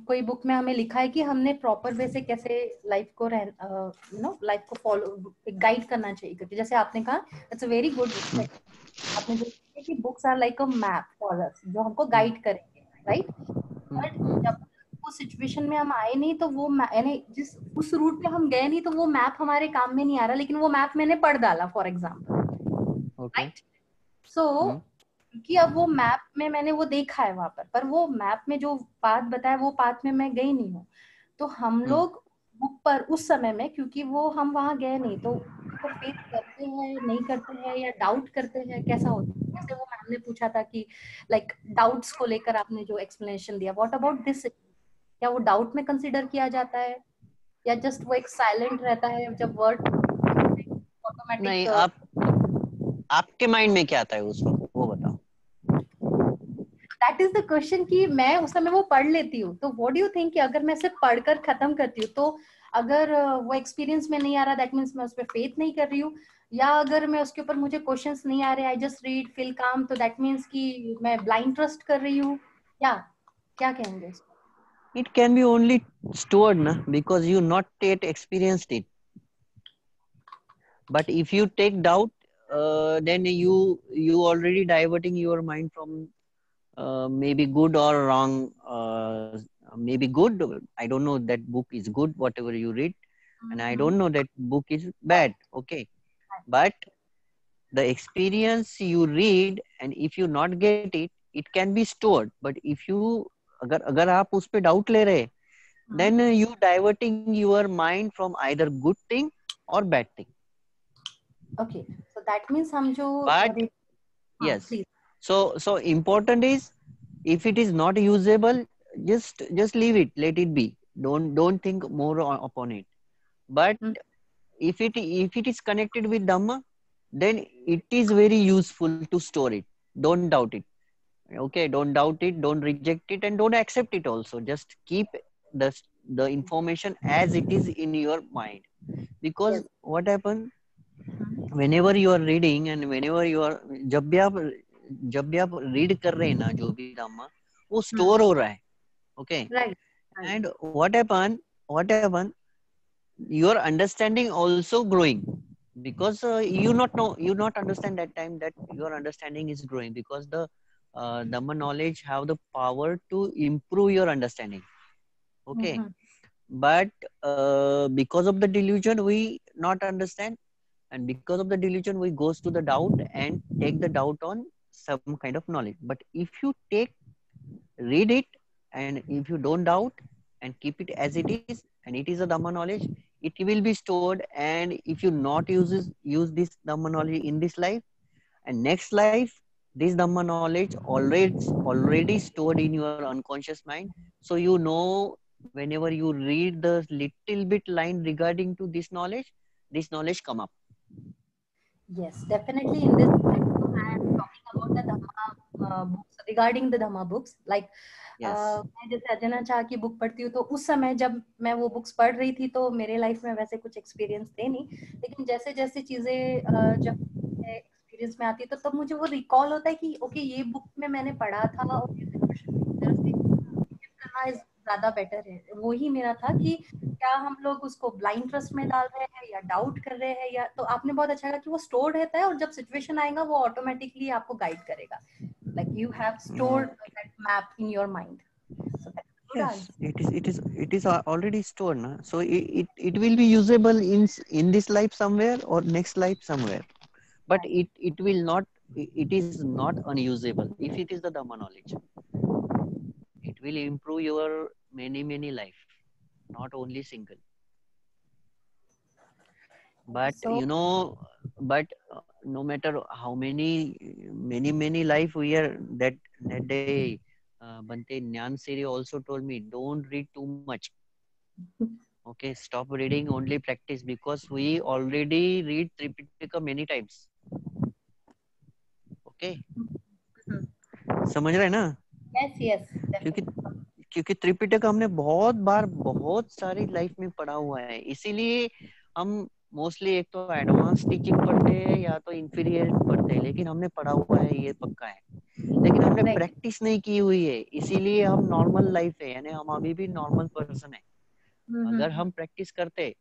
कोई बुक में हमें लिखा है कि हमने प्रॉपर वे से कैसे लाइफ को लाइफ को फॉलो गाइड करना चाहिए, क्योंकि जैसे आपने कहा इट्स अ वेरी गुड, आपने जो कि books are like a map for us, जो हमको गाइड करेंगे, राइट. बट जब वो सिचुएशन में हम आए नहीं, तो वो यानी जिस उस रूट पे हम गए नहीं, तो वो मैप हमारे काम में नहीं आ रहा, लेकिन वो मैप मैंने पढ़ डाला फॉर एग्जाम्पल, राइट. सो कि अब वो मैप में मैंने वो देखा है वहां पर वो मैप में जो पाथ बताया वो पाथ में मैं गई नहीं हूँ, तो हम लोग बुक पर उस समय में, क्योंकि वो हम वहां गए नहीं, तो फेथ करते हैं नहीं करते हैं या डाउट करते हैं, कैसा होता है? जैसे वो मैम ने पूछा था कि लाइक डाउट्स को लेकर आपने जो एक्सप्लेनेशन दिया, व्हाट अबाउट दिस, क्या वो डाउट में कंसीडर किया जाता है या जस्ट वो एक साइलेंट रहता है जब वर्ड ऑटोमेटिक? नहीं, आपके माइंड में क्या आता है उस वक्त, वो बताओ. दैट इज द क्वेश्चन कि मैं उस समय वो पढ़ लेती हूँ, तो व्हाट डू यू थिंक कि अगर मैं सिर्फ पढ़कर खत्म करती हूँ, तो अगर वो एक्सपीरियंस में नहीं आ रहा, दैट मीन्स मैं उस पर फेथ नहीं कर रही हूँ, या अगर मैं उसके ऊपर मुझे क्वेश्चंस नहीं आ रहे, आई जस्ट रीड फील काम, तो दैट मीन्स कि मैं ब्लाइंड ट्रस्ट कर रही हूँ, क्या कहेंगे? It can be only stored na, because you not yet experienced it. But if you take doubt, then you already diverting your mind from maybe good or wrong. Maybe good. I don't know that book is good, whatever you read, and I don't know that book is bad. Okay, but the experience you read, and if you not get it, it can be stored. But if you अगर आप उस पे doubt ले रहे, then you diverting your mind from either good thing or bad thing. Okay, so that means हम जो But yes, please. so important is, if it is not usable, just leave it, let it be. Don't think more upon it. But if it is connected with Dhamma, then it is very useful to store it. Don't doubt it. Okay, don't doubt it, don't reject it, and don't accept it also. Just keep the information as it is in your mind. Because Yes. what happens, whenever you are reading and whenever you are, जब भी आप read कर रहे हैं ना जो भी धम्मा, वो store हो रहा है. Okay. Right. And what happen, your understanding also growing, because you not understand that time that your understanding is growing, because the Dhamma knowledge have the power to improve your understanding. Okay. But because of the delusion we not understand, and because of the delusion we goes to the doubt and take the doubt on some kind of knowledge. But if you read it, and if you don't doubt and keep it as it is, and it is a Dhamma knowledge, it will be stored. And if you not use this Dhamma knowledge in this life, and next life, this Dhamma knowledge already stored in your unconscious mind. So you know, whenever you read the little bit line regarding to this knowledge come up. Yes, definitely. In this, I am talking about the Dhamma books, regarding the Dhamma books. Like, मैं जैसे अजना चाह की book पढ़ती हूँ, तो उस समय जब मैं वो बुक्स पढ़ रही थी तो मेरे लाइफ में वैसे कुछ एक्सपीरियंस थे नहीं, लेकिन जैसे जैसे चीजें जब एक्सपीरियंस में आती है तो तब मुझे वो रिकॉल होता है कि ओके ये बुक में मैंने पढ़ा था और ये सिचुएशन इस तरह से करना ज्यादा बेटर है. वो ही मेरा था कि क्या हम लोग उसको ब्लाइंड ट्रस्ट में डाल रहे हैं या डाउट कर रहे हैं, या तो आपने बहुत अच्छा कहा कि वो स्टोर्ड रहता है और जब सिचुएशन आएगा वो ऑटोमेटिकली आपको गाइड करेगा. Like you have stored that map in your mind. So that's a good Yes, answer. it is already stored, na? So it will be usable in this life somewhere or next life somewhere. But it will not, it is not unusable if it is the Dhamma knowledge. It will improve your many life, not only single. But but no matter how many life we are, that day Bante Nyan Siri also told me, don't read too much. Okay, stop reading, only practice, because we already read Tripitaka many times. Okay, समझ रहे हैं ना? Yes, क्योंकि त्रिपिटक हमने बहुत सारी life में पढ़ा हुआ है, इसीलिए हम मोस्टली एक तो एडवांस टीचिंग पढ़ते हैं या तो इंफीरियर पढ़ते हैं, लेकिन हमने पढ़ा हुआ है, ये पक्का है, लेकिन हमने प्रैक्टिस नहीं की हुई है, इसीलिए हम नॉर्मल लाइफ है, यानी हम अभी भी नॉर्मल पर्सन है. अगर हम प्रैक्टिस करते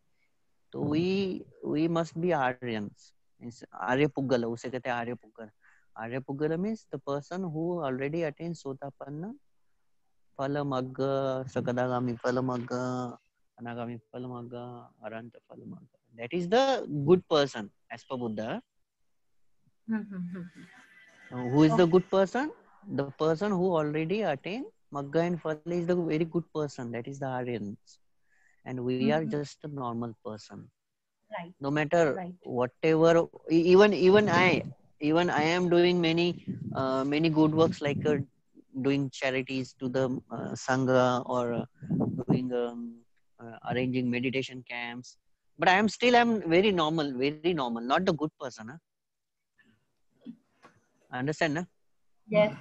तो वी मस्ट बी आर्यंस, आर्य पुग्गल, उसे कहते हैं आर्य पुग्गल. आर्य पुग्गल means the person who already attain सोतापन्न Phalamagga, Sakadagami Phalamagga, Anagami Phalamagga, Aranta Phalamagga. That is the good person as per Buddha. Who is the good person? The person who already attained Magga and Phala is the very good person. That is the Aryans. And we are just a normal person. Right. No matter whatever, even I am doing many good works, like doing charities to the sangha, or doing arranging meditation camps, but I'm very normal, not the good person. Understand, na? Yes.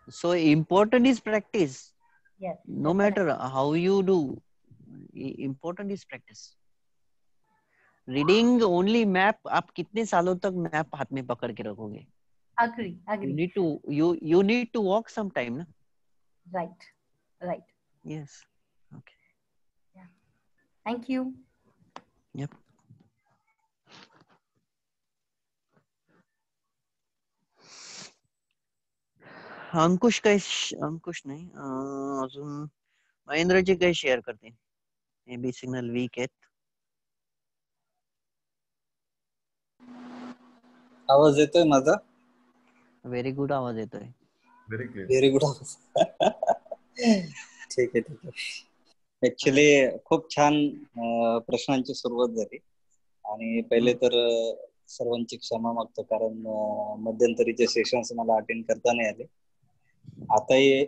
So important is practice. Yes, No matter how you do, important is practice. Reading only map, आप कितने सालों तक map हाथ में पकड़ के रखोगे? Agree. You need to walk sometime, na? Right. Yes. Okay. Yeah. Thank you. Yep. अंकुश नाही अजून महेंद्रजी काही शेअर करते. मे बी सिग्नल वीक आहेत. आवाज येतोय माझा? व्हेरी गुड आवाज येतोय. व्हेरी गुड आवाज. ठीक आहे. ऍक्च्युली खूप छान प्रश्नांची सुरुवात झाली आणि पहिले तर सर्वांची क्षमा मागतो कारण मध्यंतरीचे सेशन्स मला अटेंड करता नाही आले. आताही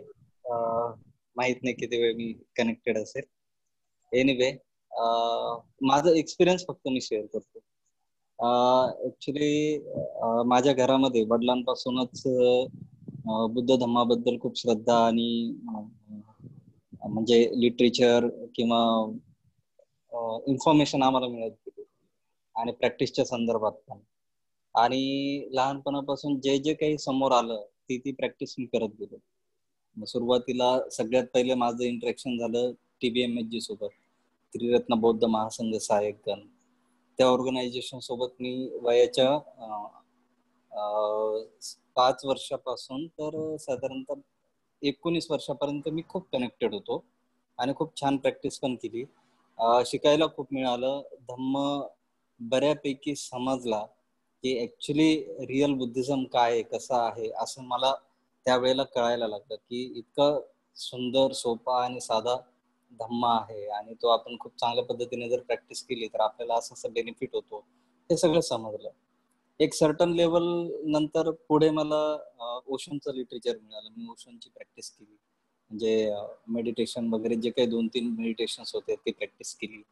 माहित नाही किती वेळ मी कनेक्टेड असेल. एनिवे माझा एक्सपिरियन्स फक्त मी शेअर करतो. ऍक्च्युली माझ्या घरामध्ये वडिलांपासूनच बुद्ध धम्माबद्दल खूप श्रद्धा आणि म्हणजे लिटरेचर किंवा इन्फॉर्मेशन आम्हाला मिळत गेली आणि प्रॅक्टिसच्या संदर्भात पण. आणि लहानपणापासून जे जे काही समोर आलं ती प्रॅक्टिस मी करत गेलो. सुरुवातीला सगळ्यात पहिले माझं इंटरेक्शन झालं TBMSG सोबत, त्रिरत्न बौद्ध महासंघ सहाय्यक गण. त्या ऑर्गनायझेशन सोबत मी वयाच्या 5 वर्षापासून तर साधारणतः 19 वर्षापर्यंत मी खूप कनेक्टेड होतो आणि खूप छान प्रॅक्टिस पण केली. शिकायला खूप मिळालं. धम्म बऱ्यापैकी समजला की ऍक्च्युली रिअल बुद्धिझम काय आहे, कसा आहे, असं मला त्यावेळेला कळायला लागलं की इतकं सुंदर, सोपा आणि साधा धम्म आहे आणि तो आपण खूप चांगल्या पद्धतीने जर प्रॅक्टिस केली तर आपल्याला असं बेनिफिट होतो, हे सगळं समजलं. एक सर्टन लेवल नंतर पुढे मला ओशनचं लिटरेचर मिळालं. मी ओशनची प्रॅक्टिस केली, म्हणजे मेडिटेशन वगैरे जे काही 2-3 मेडिटेशन्स होते ते प्रॅक्टिस केली.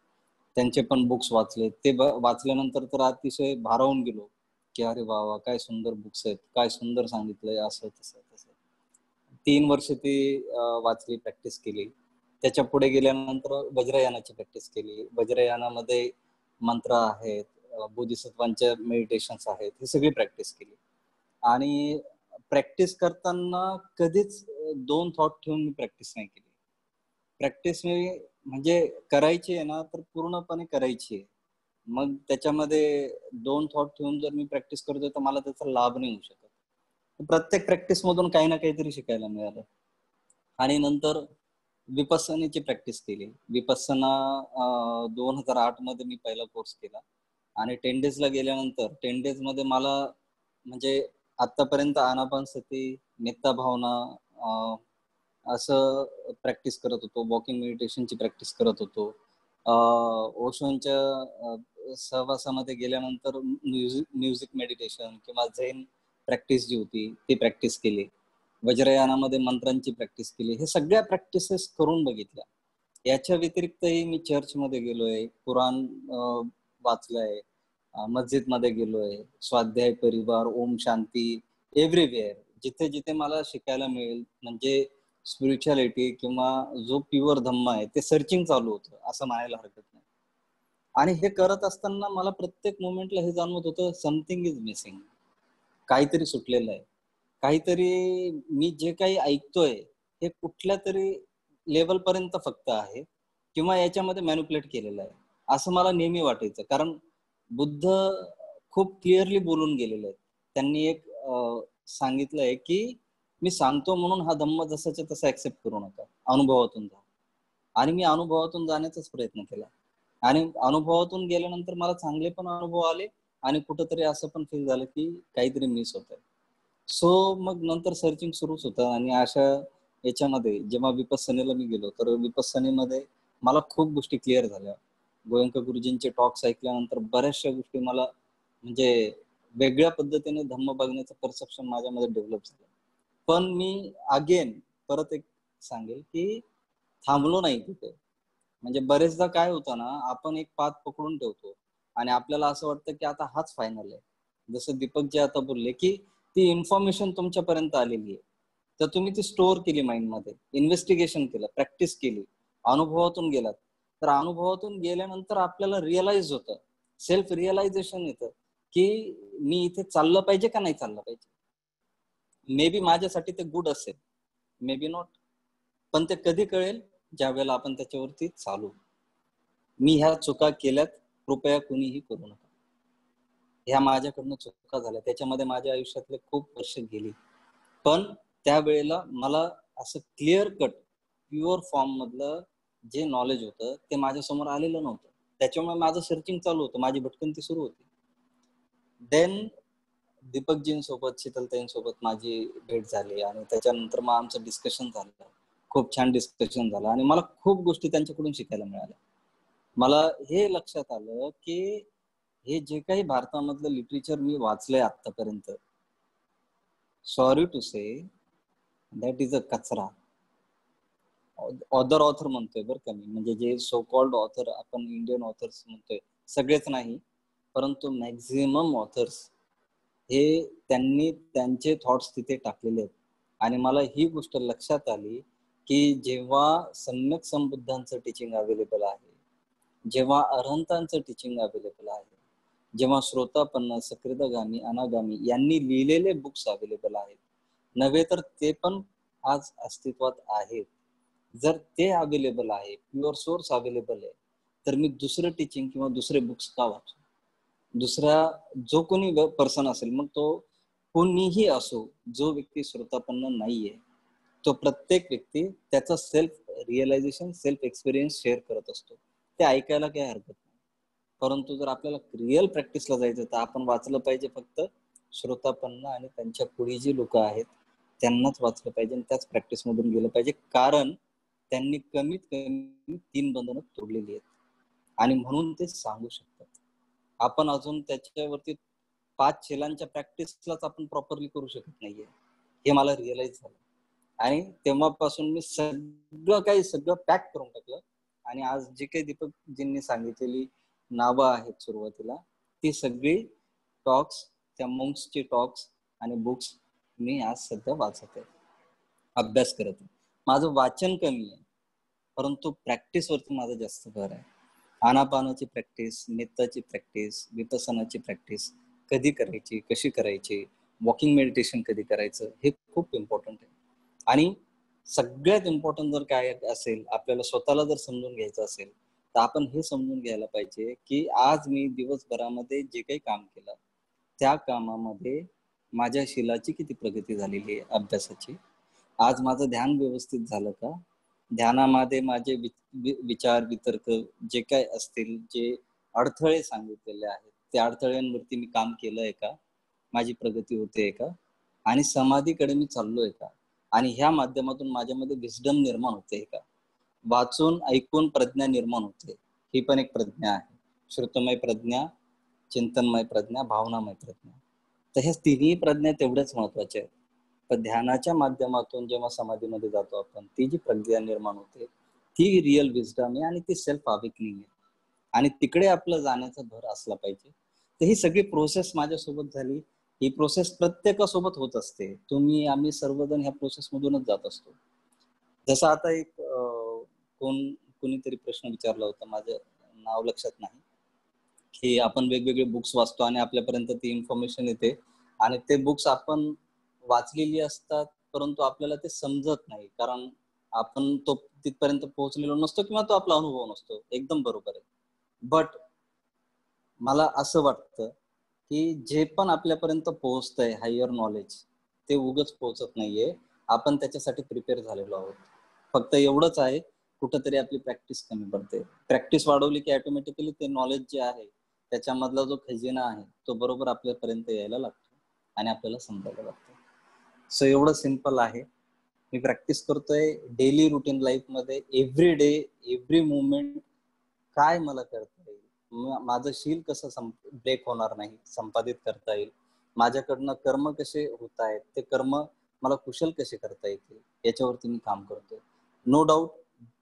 त्यांचे पण बुक्स वाचले. ते वाचल्यानंतर तर अतिशय भारावून गेलो की अरे वा काय सुंदर बुक्स आहेत, काय सुंदर सांगितलंय, असं तसं तसं. 3 वर्ष ती वाचली, प्रॅक्टिस केली. त्याच्या पुढे गेल्यानंतर वज्रयानाची प्रॅक्टिस केली. वज्रयानामध्ये मंत्र आहेत, बोधिसत्वांच्या मेडिटेशन्स आहेत, ही सगळी प्रॅक्टिस केली. आणि प्रॅक्टिस करताना कधीच 2 थॉट ठेवून मी प्रॅक्टिस नाही केली. प्रॅक्टिस मी म्हणजे करायची आहे ना तर पूर्णपणे करायची आहे. मग त्याच्यामध्ये 2 थॉट ठेवून जर मी प्रॅक्टिस करतोय तर मला त्याचा लाभ नाही होऊ शकत. प्रत्येक प्रॅक्टिस मधून काही ना काहीतरी शिकायला मिळालं. आणि नंतर विपස්සनाची प्रॅक्टिस केली. विपස්සना 2008 मध्ये मी पहिला कोर्स केला आणि 10 डेजला गेल्यानंतर 10 डेज मध्ये मला म्हणजे आतापर्यंत आनापानसती, मेत्ता भावना असं प्रॅक्टिस करत होतो. वॉकिंग मेडिटेशनची प्रॅक्टिस करत होतो. ओशोंच्या सहवासामध्ये गेल्यानंतर म्युझिक मेडिटेशन किंवा झेन प्रॅक्टिस जी होती ती प्रॅक्टिस केली. वज्रयानामध्ये मंत्रांची प्रॅक्टिस केली. हे सगळ्या प्रॅक्टिसेस करून बघितल्या. याच्या व्यतिरिक्तही मी चर्चमध्ये गेलोय, कुराण वाचलंय, मस्जिदमध्ये गेलोय, स्वाध्याय, परिवार, ओम शांती, एव्हरीवेअर जिथे जिथे मला शिकायला मिळेल म्हणजे स्पिरिच्युअलिटी किंवा जो प्युअर धम्म आहे ते सर्चिंग चालू होतं असं म्हणायला हरकत नाही. आणि हे करत असताना मला प्रत्येक मोमेंटला हे जाणवत होतं समथिंग इज मिसिंग, काहीतरी सुटलेलं आहे, काहीतरी मी जे काही ऐकतोय हे कुठल्या तरी लेवल पर्यंत फक्त आहे किंवा याच्यामध्ये मॅनिप्युलेट केलेलं आहे असं मला नेहमी वाटायचं. कारण बुद्ध खूप क्लिअरली बोलून गेलेले आहेत. त्यांनी एक सांगितलंय की मी सांगतो म्हणून हा धम्म जसाच्या तसा ऍक्सेप्ट करू नका, अनुभवातून जा. आणि मी अनुभवातून जाण्याचाच प्रयत्न केला आणि अनुभवातून गेल्यानंतर मला चांगले पण अनुभव आले आणि कुठंतरी असं पण फील झालं की काहीतरी मिस होत आहे. सो मग नंतर सर्चिंग सुरूच होतं. आणि अशा याच्यामध्ये जेव्हा विपස්සनेला मी गेलो तर विपස්සनेमध्ये मला खूप गोष्टी क्लिअर झाल्या. गोयंका गुरुजींचे टॉक्स ऐकल्यानंतर बऱ्याचशा गोष्टी मला म्हणजे वेगळ्या पद्धतीने धम्म बघण्याचं परसेप्शन माझ्यामध्ये डेव्हलप झालं. पण मी अगेन परत एक सांगेल की थांबलो नाही तिथे. म्हणजे बरेचदा काय होतं ना, आपण एक पाथ पकडून ठेवतो आणि आपल्याला असं वाटतं की आता हाच फायनल आहे. जसं दीपक जे आता बोलले की ती इन्फॉर्मेशन तुमच्यापर्यंत आलेली आहे तर तुम्ही ती स्टोअर केली माइंडमध्ये, इन्व्हेस्टिगेशन केलं, प्रॅक्टिस केली, अनुभवातून गेलात. तर अनुभवातून गेल्यानंतर आपल्याला रिअलाइज होतं, सेल्फ रिअलायझेशन येतं की मी इथे चाललं पाहिजे का नाही चाललं पाहिजे. मे बी माझ्यासाठी ते गुड असेल, मे बी नॉट, पण ते कधी कळेल ज्या वेळेला आपण त्याच्यावरती चालू. मी ह्या चुका केल्यात, कृपया कुणीही करू नका. ह्या माझ्याकडनं चुका झाल्या, त्याच्यामध्ये माझ्या आयुष्यातले खूप वर्ष गेली, पण त्यावेळेला मला असं क्लिअर कट प्युअर फॉर्म मधलं जे नॉलेज होतं ते माझ्यासमोर आलेलं नव्हतं. त्याच्यामुळे माझं सर्चिंग चालू होतं, माझी भटकंती सुरू होती. देन दीपकजींसोबत, शीतलताईंसोबत माझी भेट झाली आणि त्याच्यानंतर मग आमचं डिस्कशन झालं. खूप छान डिस्कशन झालं आणि मला खूप गोष्टी त्यांच्याकडून शिकायला मिळाल्या. मला हे लक्षात आलं की हे जे काही भारतामधलं लिटरेचर मी वाचलंय आतापर्यंत, sorry to say that is a कचरा. ऑथर म्हणतोय बरं का मी, म्हणजे जे सो कॉल्ड ऑथर आपण इंडियन ऑथर्स म्हणतोय, सगळेच नाही परंतु मॅक्झिमम ऑथर्स हे त्यांनी त्यांचे थॉट्स तिथे टाकलेले आहेत. आणि मला ही गोष्ट लक्षात आली की जेव्हा सम्यक संबुद्धांचं टीचिंग अवेलेबल आहे, जेव्हा अरहंतांचं टीचिंग अवेलेबल आहे, जेव्हा श्रोतापन्न, सकृतगामी, अनागामी यांनी लिहिलेले बुक्स अवेलेबल आहेत, नव्हे तर ते पण आज अस्तित्वात आहेत, जर ते अवेलेबल आहे, प्युअर सोर्स अवेलेबल आहे, तर मी दुसरं टीचिंग किंवा दुसरे बुक्स का वाचू? दुसरा जो कोणी पर्सन असेल, मग तो कोणीही असो, जो व्यक्ती श्रोतापन्न नाहीये, तो प्रत्येक व्यक्ती त्याचा self realisation, self experience share करत असतो. ते ऐकायला काही हरकत नाही. परंतु जर आपल्याला रिअल प्रॅक्टिसला जायचं तर आपण वाचलं पाहिजे फक्त श्रोतापन्न आणि त्यांच्या पुढे जी लोक आहेत त्यांनाच वाचलं पाहिजे आणि त्याच प्रॅक्टिस मधून गेलं पाहिजे, कारण त्यांनी कमीत कमी 3 बंधनं तोडलेली आहेत आणि म्हणून ते सांगू शकतात. आपण अजून त्याच्यावरती 5 शेलांच्या प्रॅक्टिसलाच आपण प्रॉपरली करू शकत नाहीये, हे मला रिअलाइज झालं. आणि तेव्हापासून मी सगळं पॅक करून टाकलं आणि आज जे काही दीपकजींनी सांगितलेली नावं आहेत सुरुवातीला, ती सगळी टॉक्स, त्या मॉन्क्सचे टॉक्स आणि बुक्स मी आज सध्या वाचत आहे, अभ्यास करत आहे. माझं वाचन कमी आहे परंतु प्रॅक्टिसवरती माझं जास्त भर आहे. आनापानाची प्रॅक्टिस, नेताची प्रॅक्टिस, विपसनाची प्रॅक्टिस कधी करायची, कशी करायची, वॉकिंग मेडिटेशन कधी करायचं, हे खूप इम्पॉर्टंट आहे. आणि सगळ्यात इम्पॉर्टंट जर काय असेल, आपल्याला स्वतःला जर समजून घ्यायचं असेल तर आपण हे समजून घ्यायला पाहिजे की आज मी दिवसभरामध्ये जे काही काम केलं त्या कामामध्ये माझ्या शीलाची किती प्रगती झालेली आहे, अभ्यासाची. आज माझं ध्यान व्यवस्थित झालं का, ध्यानामध्ये माझे विचार, वितर्क जे काय असतील, जे अडथळे सांगितलेले आहेत त्या अडथळ्यांवरती मी काम केलंय का, माझी प्रगती होते का, आणि समाधीकडे मी चाललोय का, आणि ह्या माध्यमातून माझ्यामध्ये विस्डम निर्माण होते का. वाचून ऐकून प्रज्ञा निर्माण होते, ही पण एक प्रज्ञा आहे. श्रुतमय प्रज्ञा, चिंतनमय प्रज्ञा, भावनामय प्रज्ञा. तर ह्या तिन्ही प्रज्ञा तेवढ्याच महत्वाच्या आहेत. पण ध्यानाच्या माध्यमातून जेव्हा समाधीमध्ये जातो आपण, ती जी प्रज्ञा निर्माण होते ती रिअल विस्डम आहे आणि ती सेल्फ अवेकनिंग आहे आणि तिकडे आपलं जाण्याचा भर असला पाहिजे. तर ही सगळी प्रोसेस माझ्यासोबत झाली. ही प्रोसेस प्रत्येकासोबत होत असते. तुम्ही, आम्ही सर्वजण ह्या प्रोसेस मधूनच जात असतो. जसं आता एक कोणीतरी प्रश्न विचारला होता, माझं नाव लक्षात नाही, की आपण वेगवेगळे बुक्स वाचतो आणि आपल्यापर्यंत ती इन्फॉर्मेशन येते आणि ते बुक्स आपण वाचलेली असतात परंतु आपल्याला ते समजत नाही, कारण आपण तो तिथपर्यंत पोहोचलेलो नसतो किंवा तो आपला अनुभव नसतो. एकदम बरोबर आहे. बट मला असं वाटतं की जे पण आपल्यापर्यंत पोहोचतंय हायर नॉलेज, ते उगच पोहोचत नाहीये, आपण त्याच्यासाठी प्रिपेअर झालेलो आहोत. फक्त एवढंच आहे, कुठंतरी आपली प्रॅक्टिस कमी पडते. प्रॅक्टिस वाढवली की ऑटोमॅटिकली ते नॉलेज जे आहे त्याच्यामधला जो खजिना आहे तो बरोबर आपल्यापर्यंत यायला लागतो आणि आपल्याला समजायला लागतो. सो एवढं सिम्पल आहे. मी प्रॅक्टिस करतोय डेली रुटीन लाईफ मध्ये, एव्हरी डे, एव्हरी मुवमेंट. काय मला करता येईल, माझं शील कसं ब्रेक होणार नाही, संपादित करता येईल, माझ्याकडनं कर्म कसे होत आहेत, ते कर्म मला कुशल कसे करता येतील, याच्यावरती मी काम करतोय. नो डाऊट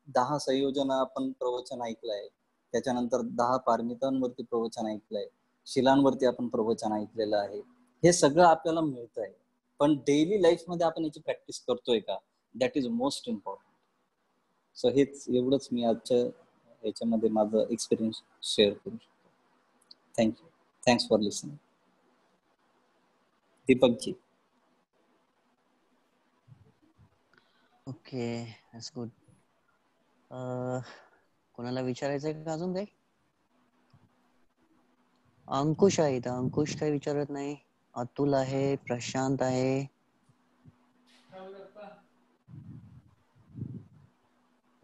10 संयोजन आपण प्रवचन ऐकलंय, त्याच्यानंतर 10 पारमितांवरती प्रवचन ऐकलंय, शिलांवरती आपण प्रवचन ऐकलेलं आहे. हे सगळं आपल्याला मिळत आहे, पण डेली लाईफ मध्ये आपण याची प्रॅक्टिस करतोय का, that is most important. So हेच एवढंच मी आजच्या याच्यामध्ये माझं एक्सपिरियन्स शेअर करू शकतो. थँक्यू. Thanks for listening. दीपकजी. Okay, that's good. कोणाला विचारायचंय का अजून काही? अंकुश आहे इथं. अंकुश काही विचारत नाही. अतुल आहे, प्रशांत आहे.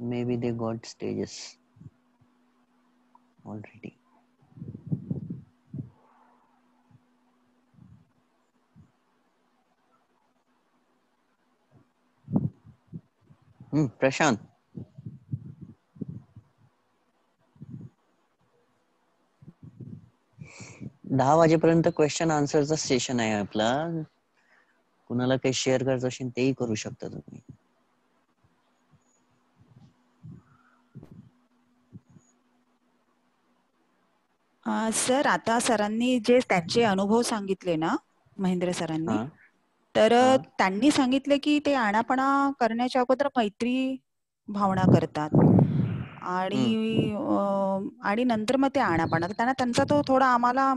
maybe they got stages already. Prashant. दहा वाजेपर्यंत क्वेश्चन आन्सरचा सेशन आहे आपला. कुणाला काही शेअर करायचं असेल तेही करू शकता तुम्ही. सर आता सरांनी जे त्यांचे अनुभव सांगितले ना, महेंद्र सरांनी, तर त्यांनी सांगितले की ते आणापणा करण्याच्या अगोदर मैत्री भावना करतात आणि नंतर मग ते आणापणा. त्यांचा तो थोडा आम्हाला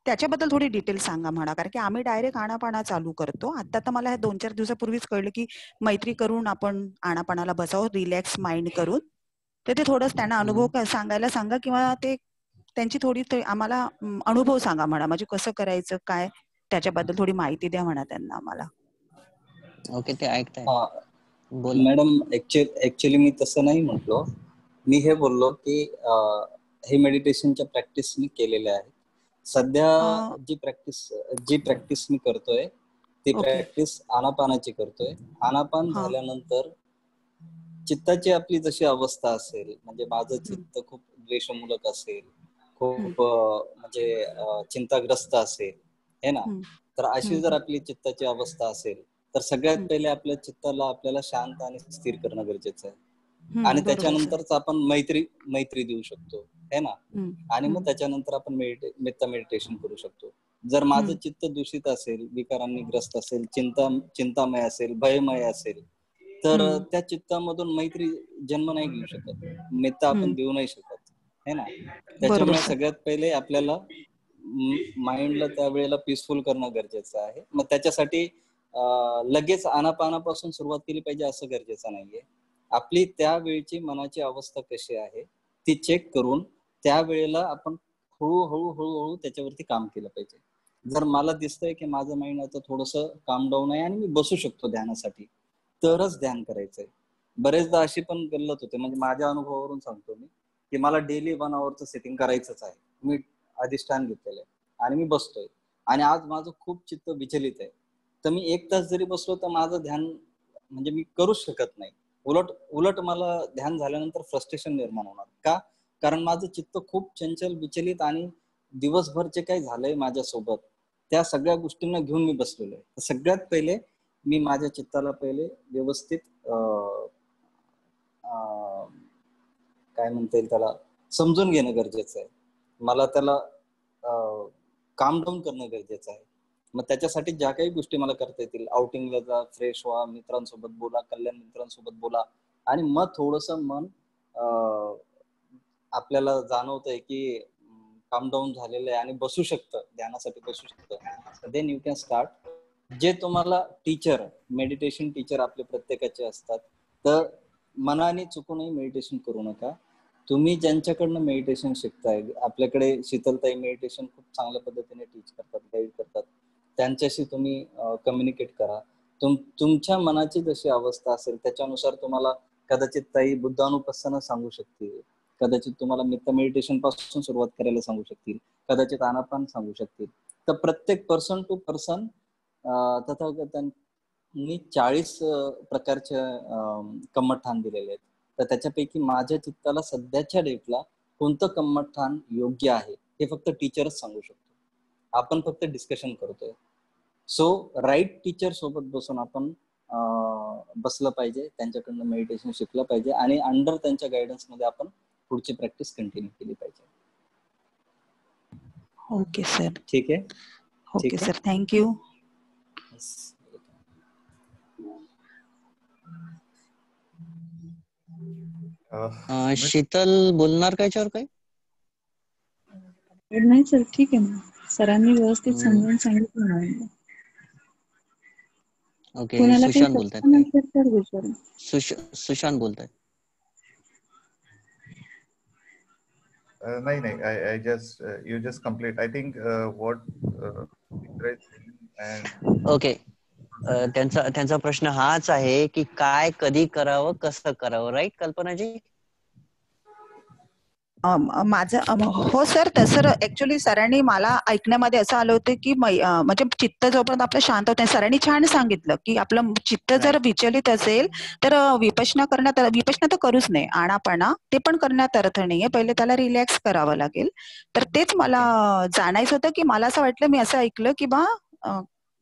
त्याच्याबद्दल थोडी डिटेल सांगा म्हणा, कारण की आम्ही डायरेक्ट आणापणा चालू करतो. आता तर मला 2-4 दिवसापूर्वीच कळलं की मैत्री करून आपण आणापणाला बसावं, रिलॅक्स माइंड करून. तर ते थोडंच त्यांना अनुभव सांगायला सांगा, किंवा ते त्यांची थोडी आम्हाला अनुभव सांगा म्हणा, म्हणजे कसं करायचं काय त्याच्याबद्दल थोडी माहिती द्या म्हणा त्यांना आम्हाला. ओके, ते ऐकताय मॅडम. ऍक्च्युअली मी तसं नाही म्हटलो. मी हे बोललो की हे मेडिटेशनच्या प्रॅक्टिस मी केलेल्या आहेत. सध्या जी प्रॅक्टिस मी करतोय ती प्रॅक्टिस आनापानाची करतोय. आनापान झाल्यानंतर चित्ताची आपली जशी अवस्था असेल, म्हणजे माझं चित्त खूप द्वेषमूलक असेल, खूप म्हणजे चिंताग्रस्त असेल, है ना, तर अशी जर आपली चित्ताची अवस्था असेल तर सगळ्यात पहिले आपल्या चित्ताला आपल्याला शांत आणि स्थिर करणं गरजेचं आहे. आणि त्याच्यानंतरच आपण मैत्री देऊ शकतो, है ना. आणि मग त्याच्यानंतर आपण मेडिटेशन करू शकतो. जर माझं चित्त दूषित असेल, विकारांनी ग्रस्त असेल, चिंतामय असेल, भयमय असेल, तर त्या चित्तामधून मैत्री जन्म नाही घेऊ शकत, मेत्ता आपण देऊ नाही शकत, है ना. त्याच्यामुळे सगळ्यात पहिले आपल्याला माइंडला त्यावेळेला पीसफुल करणं गरजेचं आहे. मग त्याच्यासाठी लगेच आनापानापासून सुरुवात केली पाहिजे असं गरजेचं नाहीये. आपली त्यावेळची मनाची अवस्था कशी आहे ती चेक करून त्यावेळेला आपण हळूहळू त्याच्यावरती काम केलं पाहिजे. जर मला दिसतंय की माझं माइंड आता थोडंसं काम डाऊन आहे आणि मी बसू शकतो ध्यानासाठी, तरच ध्यान करायचंय. बरेचदा अशी पण गल्लत होते, म्हणजे माझ्या अनुभवावरून सांगतो मी, की मला डेली 1 आवरचं सेटिंग करायचंच आहे, मी अधिष्ठान घेतलेलं आहे आणि मी बसतोय आणि आज माझं खूप चित्त विचलित आहे, तर मी 1 तास जरी बसलो तर माझं ध्यान म्हणजे मी करूच शकत नाही. उलट मला ध्यान झाल्यानंतर फ्रस्ट्रेशन निर्माण होणार. का? कारण माझं चित्त खूप चंचल, विचलित आणि दिवसभर जे काही झालंय माझ्यासोबत त्या सगळ्या गोष्टींना घेऊन मी बसलेलो आहे. तर सगळ्यात पहिले मी माझ्या चित्ताला पहिले व्यवस्थित काय म्हणता येईल त्याला, समजून घेणं गरजेचं आहे. मला त्याला काम डाऊन करणं गरजेचं आहे. मग त्याच्यासाठी ज्या काही गोष्टी मला करता येतील, आउटिंगला जा, फ्रेश व्हा, मित्रांसोबत बोला, कल्याण मित्रांसोबत बोला, आणि मग थोडंसं मन आपल्याला जाणवतंय की काम डाऊन झालेलं आहे आणि बसू शकतं, ध्यानासाठी बसू शकतं, देन यू कॅन स्टार्ट. जे तुम्हाला टीचर, मेडिटेशन टीचर आपले प्रत्येकाचे असतात, तर मनाने चुकूनही मेडिटेशन करू नका. तुम्ही ज्यांच्याकडनं मेडिटेशन शिकताय, आपल्याकडे शीतलताई मेडिटेशन खूप चांगल्या पद्धतीने टीच करतात, गाईड करतात, त्यांच्याशी तुम्ही कम्युनिकेट करा. तुमच्या मनाची जशी अवस्था असेल त्याच्यानुसार तुम्हाला कदाचित ताई बुद्धानुपස්සना सांगू शकतील, कदाचित तुम्हाला मित्त मेडिटेशन पासून सुरुवात करायला सांगू शकतील, कदाचित आनापान सांगू शकतील. तर प्रत्येक पर्सन टू पर्सन तथागतांनी 40 प्रकारचे कम्मठान दिलेले आहेत. तर त्याच्यापैकी माझ्या चित्ताला सध्याच्या डेटला कोणतं कम्मठान योग्य आहे हे फक्त टीचरच सांगू शकतो. आपण फक्त डिस्कशन करतोय. सो राईट टीचर सोबत बसून आपण बसलं पाहिजे, त्यांच्याकडनं मेडिटेशन शिकलं पाहिजे आणि अंडर त्यांच्या गायडन्स मध्ये आपण पुढची प्रॅक्टिस कंटिन्यू केली पाहिजे. Okay sir. ठीक आहे. Okay sir, thank you. शीतल बोलणार का याच्यावर काही? नाही सर, ठीक आहे ना, सरांनी व्यवस्थित समजून सांगितलं. ओके, सुशांत बोलतायत. सुशांत बोलतायत. नाही, I just you just complete. I think what and okay त्यांचा प्रश्न हाच आहे की काय, कधी करावं, कसं करावं. राईट कल्पनाजी? माझं हो सर. तसं ऍक्च्युली सरांनी मला ऐकण्यामध्ये असं आलं होतं की म्हणजे चित्त जोपर्यंत आपलं शांत होत नाही, सरांनी छान सांगितलं की आपलं चित्त जर विचलित असेल तर विपश्यना तर करूच नाही. आनापाना ते पण करण्यात अर्थ नाहीये, पहिले त्याला रिलॅक्स करावं लागेल. तर तेच मला जाणायचं होतं की मला असं वाटलं, मी असं ऐकलं की बा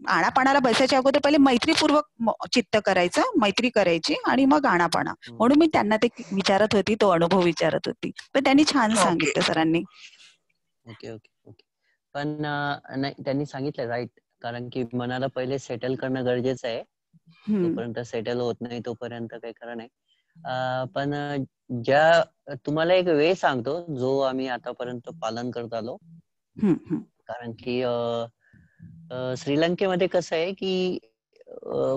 आणापाणाला बसायच्या अगोदर पहिले मैत्रीपूर्वक चित्त करायचं, मैत्री करायची आणि मग आणापाणा. म्हणून मी त्यांना ते विचारत होती, तो अनुभव विचारत होती. पण त्यांनी छान सांगितलं सरांनी. Okay okay okay. पण नाही, त्यांनी सांगितलं राईट, कारण की मनाला पहिले सेटल करणं गरजेचं आहे. जोपर्यंत सेटल होत नाही तोपर्यंत काही खरं नाही. पण ज्या तुम्हाला एक वे सांगतो जो आम्ही आतापर्यंत पालन करत आलो. कारण की श्रीलंकेमध्ये कसं आहे की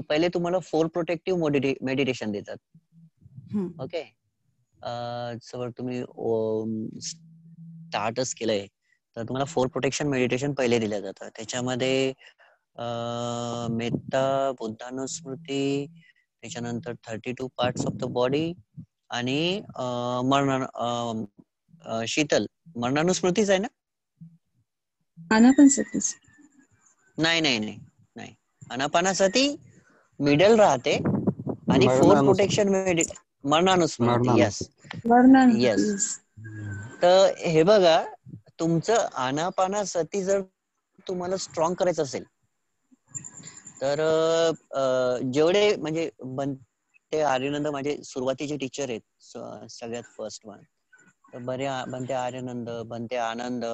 पहिले तुम्हाला 4 प्रोटेक्टिव्ह मेडिटेशन देतात. ओके. जर तुम्ही स्टार्टच केलंय तर तुम्हाला 4 प्रोटेक्शन मेडिटेशन पहिले दिलं जातं. त्याच्यामध्ये मेत्ता, बुद्धानुस्मृती, त्याच्यानंतर 32 पार्ट्स ऑफ द बॉडी आणि शीतल मरणानुस्मृतीच आहे ना? आनापानसतीच. नाही. आनापानासती मिडल राहते आणि 4 प्रोटेक्शन मरणानुस्मृती. येस. तर हे बघा, तुमचं आनापानासती जर तुम्हाला स्ट्रॉंग करायचं असेल तर जेवढे म्हणजे बनते आर्यनंद माझे सुरुवातीचे टीचर आहेत, सगळ्यात फर्स्ट वन. तर बनते आर्यनंद, बनते आनंद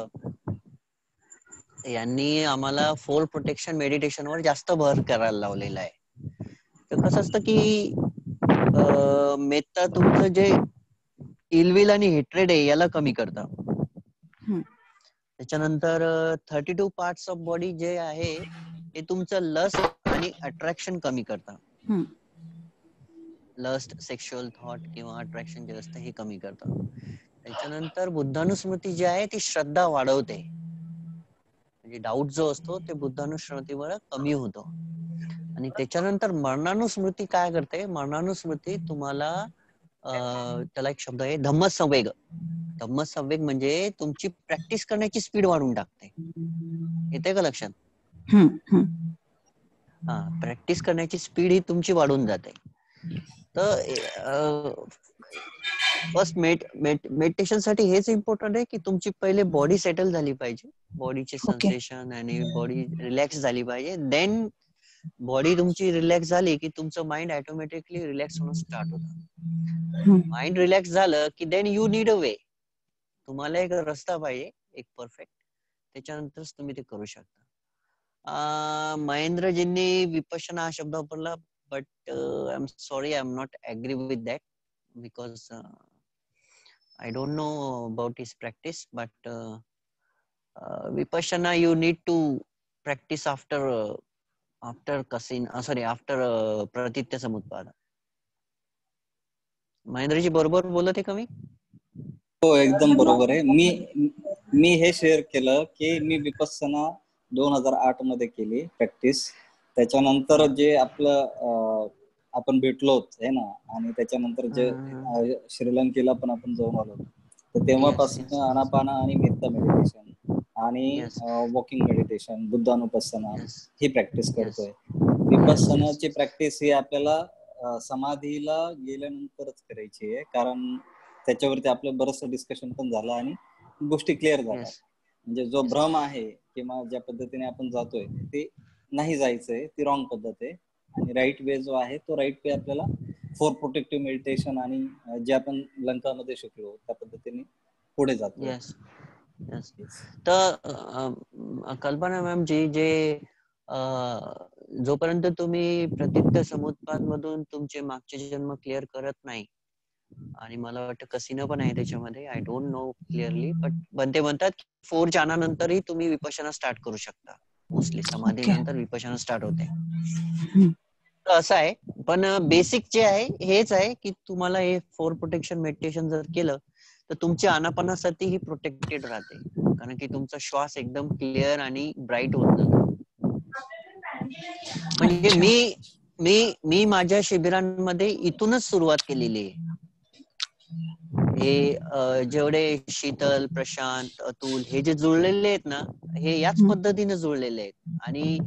यांनी आम्हाला 4 प्रोटेक्शन मेडिटेशन वर जास्त भर करायला लावलेला आहे. तर कसं असतं की मेत्ता तुमचं जे इलविल आणि हेट्रेड आहे याला कमी करतं. त्याच्यानंतर 32 पार्ट्स ऑफ बॉडी जे आहे हे तुमचं लस्ट आणि अट्रॅक्शन कमी करतं. लस्ट, सेक्शुअल थॉट किंवा अट्रॅक्शन जे असतं हे कमी करतं. त्याच्यानंतर बुद्धानुस्मृती जी आहे ती श्रद्धा वाढवते. म्हणजे डाऊट जो असतो ते बुद्धानुस्मृतीवर कमी होतो. आणि त्याच्यानंतर मरणानुस्मृती काय करते? मरणानुस्मृती तुम्हाला त्याला एक शब्द आहे धम्मसंवेग. धम्मसंवेग म्हणजे तुमची प्रॅक्टिस करण्याची स्पीड वाढवून टाकते. येते का लक्षात? प्रॅक्टिस करण्याची स्पीड ही तुमची वाढून जाते. तर फर्स्ट मेडिटेशन साठी हेच इम्पॉर्टंट आहे की तुमची पहिले बॉडी सेटल झाली पाहिजे, बॉडीचे सेन्सेशन आणि बॉडी रिलॅक्स झाली पाहिजे. देन बॉडी तुमची रिलॅक्स झाली की तुमचं माइंड ऑटोमॅटिकली रिलॅक्स होणं स्टार्ट होतं. माइंड रिलॅक्स झालं की देन यू नीड अ वे. तुम्हाला एक रस्ता पाहिजे, एक परफेक्ट, त्याच्यानंतरच तुम्ही ते करू शकता. महेंद्रजींनी विपश्यना हा शब्द वापरला, but I'm sorry, I'm not agree with that because I don't know about his practice, but vipassana you need to practice after pratitya samutpada. Mahendraji बरोबर बोलत आहे का मी? हो, एकदम बरोबर आहे. मी हे शेअर केलं की मी विपස්සना 2008 मध्ये केली प्रॅक्टिस. त्याच्यानंतर जे आपलं आपण भेटलो आहे ना, आणि त्याच्यानंतर जे श्रीलंकेला पण आपण जाऊन आलो, तर तेव्हापासून आनापाना आणि मेत्ता मेडिटेशन आणि वॉकिंग मेडिटेशन, बुद्धानुपස්සना ही प्रॅक्टिस करतोय. विपස්සनाची प्रॅक्टिस ही आपल्याला समाधीला गेल्यानंतरच करायची आहे, कारण त्याच्यावरती आपलं बरंचसं डिस्कशन पण झालं आणि गोष्टी क्लिअर झाल्या. म्हणजे जो भ्रम आहे किंवा ज्या पद्धतीने आपण जातोय ते नाही जायचंय, ती रॉंग पद्धत आहे. आणि राईट वे जो आहे तो राईट वे आपल्याला 4 प्रोटेक्टिव्ह मेडिटेशन आणि जे आपण लंकामध्ये शिकलो त्या पद्धतीने पुढे जातो. तर कल्पना मॅम जी, जे जोपर्यंत तुम्ही प्रतीत्य समुत्पाद मधून तुमचे मागचे जन्म क्लिअर करत नाही, आणि मला वाटतं कसिनो पण आहे त्याच्यामध्ये, आय डोंट नो क्लिअरली, पण ते म्हणतात 4 जानानंतरही तुम्ही विपश्यना स्टार्ट करू शकता. मोस्टली समाधी नंतर विपश्यना स्टार्ट होते. तर असं आहे. पण बेसिक जे आहे हेच आहे की तुम्हाला हे 4 प्रोटेक्शन मेडिटेशन जर केलं तर तुमच्या आनापानासाठी ही प्रोटेक्टेड राहते, कारण की तुमचा श्वास एकदम क्लिअर आणि ब्राईट होत जातो. म्हणजे मी माझ्या शिबिरांमध्ये इथूनच सुरुवात केलेली आहे. हे जेवढे शीतल, प्रशांत, अतुल हे जे जुळलेले आहेत ना, हे याच पद्धतीने जुळलेले आहेत. आणि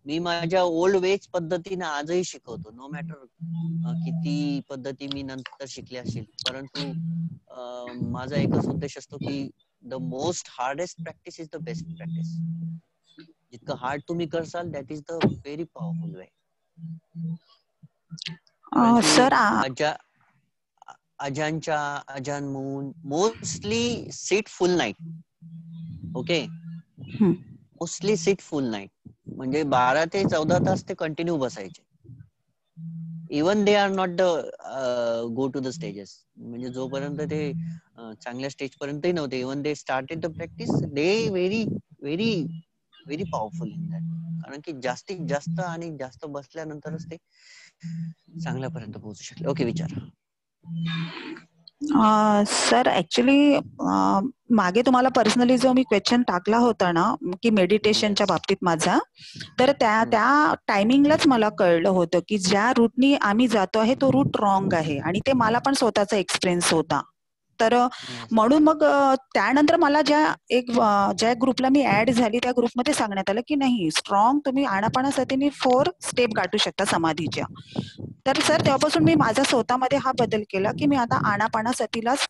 मी माझ्या ओल्ड वेज पद्धतीने आजही शिकवतो, नो मॅटर किती पद्धती मी नंतर शिकले असेल. परंतु माझा एकच उद्देश असतो की the most hardest practice is the best practice. जितकं हार्ड तुम्ही करसाल that is the very powerful way. Sir अजान मून mostly sit full night. Okay, mostly sit full night म्हणजे 12 ते 14 तास ते कंटिन्यू बसायचे. Even they are not the go to the stages. म्हणजे जोपर्यंत ते चांगल्या स्टेज पर्यंतही नव्हते, even they started the practice, they very very very powerful in that. कारण की जास्तीत जास्त आणि जास्त बसल्यानंतरच ते चांगल्यापर्यंत पोहोचू शकले. ओके, विचार. सर ऍक्च्युली मागे तुम्हाला पर्सनली जो मी क्वेश्चन टाकला होता ना की मेडिटेशनच्या बाबतीत माझा, तर त्या टायमिंगलाच मला कळलं होतं की ज्या रूटनी आम्ही जातो आहे तो रूट रॉंग आहे, आणि ते मला पण स्वतःचा एक्सपिरियन्स होता. तर म्हणून मग त्यानंतर मला ज्या ग्रुपला मी ऍड झाली त्या ग्रुपमध्ये सांगण्यात आलं की नाही, स्ट्रॉंग तुम्ही आनापानासतीने 4 स्टेप गाठू शकता समाधीच्या. तर सर तेव्हापासून मी माझा स्वतःमध्ये हा बदल केला की मी आता आनापानासतीलाच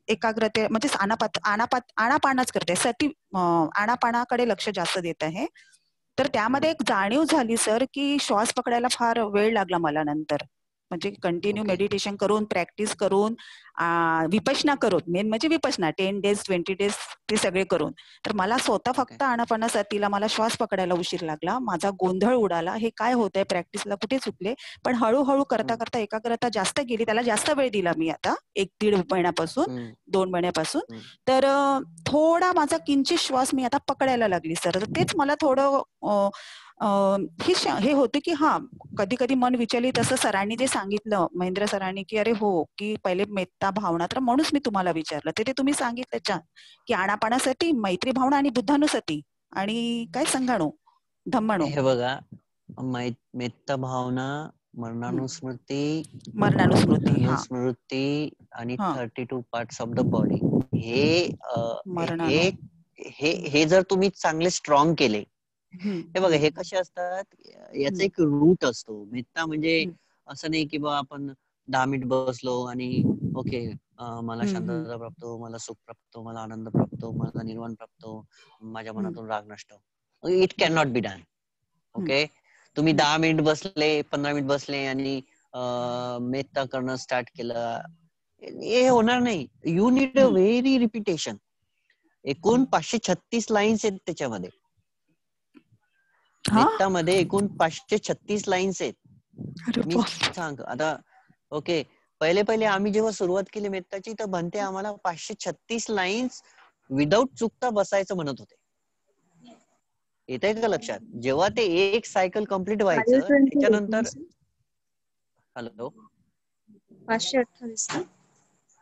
एकाग्रते म्हणजे आनापानाच करते, सती आनापानाकडे लक्ष जास्त देत आहे. तर त्यामध्ये एक जाणीव झाली सर की श्वास पकडायला फार वेळ लागला मला नंतर. म्हणजे कंटिन्यू मेडिटेशन करून, प्रॅक्टिस करून, विपश्यना करून, मेन म्हणजे विपश्यना 10 days 20 days ते सगळे करून, तर मला स्वतः फक्त आनापानासतीला मला श्वास पकडायला उशीर लागला, माझा गोंधळ उडाला. हे काय होतंय, प्रॅक्टिसला कुठे चुकले. पण हळूहळू करता करता एकाग्रता जास्त गेली. त्याला जास्त वेळ दिला मी आता 1-1.5 महिन्यापासून, 2 महिन्यापासून. तर थोडा माझा किंचित श्वास मी आता पकडायला लागली सर. तेच मला थोडं हे होते की हा कधी कधी मन विचलित, असं सरांनी जे सांगितलं, महेंद्र सरांनी, की अरे हो, की पहिले मेत्ता भावना, तर म्हणूनच मी तुम्हाला विचारलं. ते तुम्ही सांगितलं छान की आनापानासती, मैत्री भावना आणि बुद्धानुसती आणि काय संघाणू धम्माणू. हे बघा, मेत्ता भावना, मरणानुस्मृती आणि 32 पार्ट्स ऑफ द बॉडी, हे जर तुम्ही चांगले स्ट्रॉंग केले, हे बघा, हे कसे असतात, याचा एक रूट असतो. मेत्ता म्हणजे असं नाही की बा आपण 10 मिनिट बसलो आणि ओके मला शांतता प्राप्त हो, मला सुख प्राप्त हो, मला आनंद प्राप्त हो, मला निर्वाण प्राप्त हो, माझ्या मनातून राग नष्ट हो. It can not be done. Okay, तुम्ही 10 मिनिट बसले, 15 मिनिट बसले आणि मेत्ता करणं स्टार्ट केलं, हे होणार नाही. You need a very repetition. एकूण 536 लाईन्स आहेत त्याच्यामध्ये. मेत्तामध्ये एकूण 536 लाईन्स आहेत. मी सांग आता, ओके, पहिले आम्ही जेव्हा सुरुवात केली मेत्ताची, तर बनते आम्हाला 536 लाईन्स विदाऊट चुकता बसायचं म्हणत होते. येतंय का लक्षात? जेव्हा ते एक सायकल कम्प्लीट व्हायचं त्याच्यानंतर, हॅलो, 528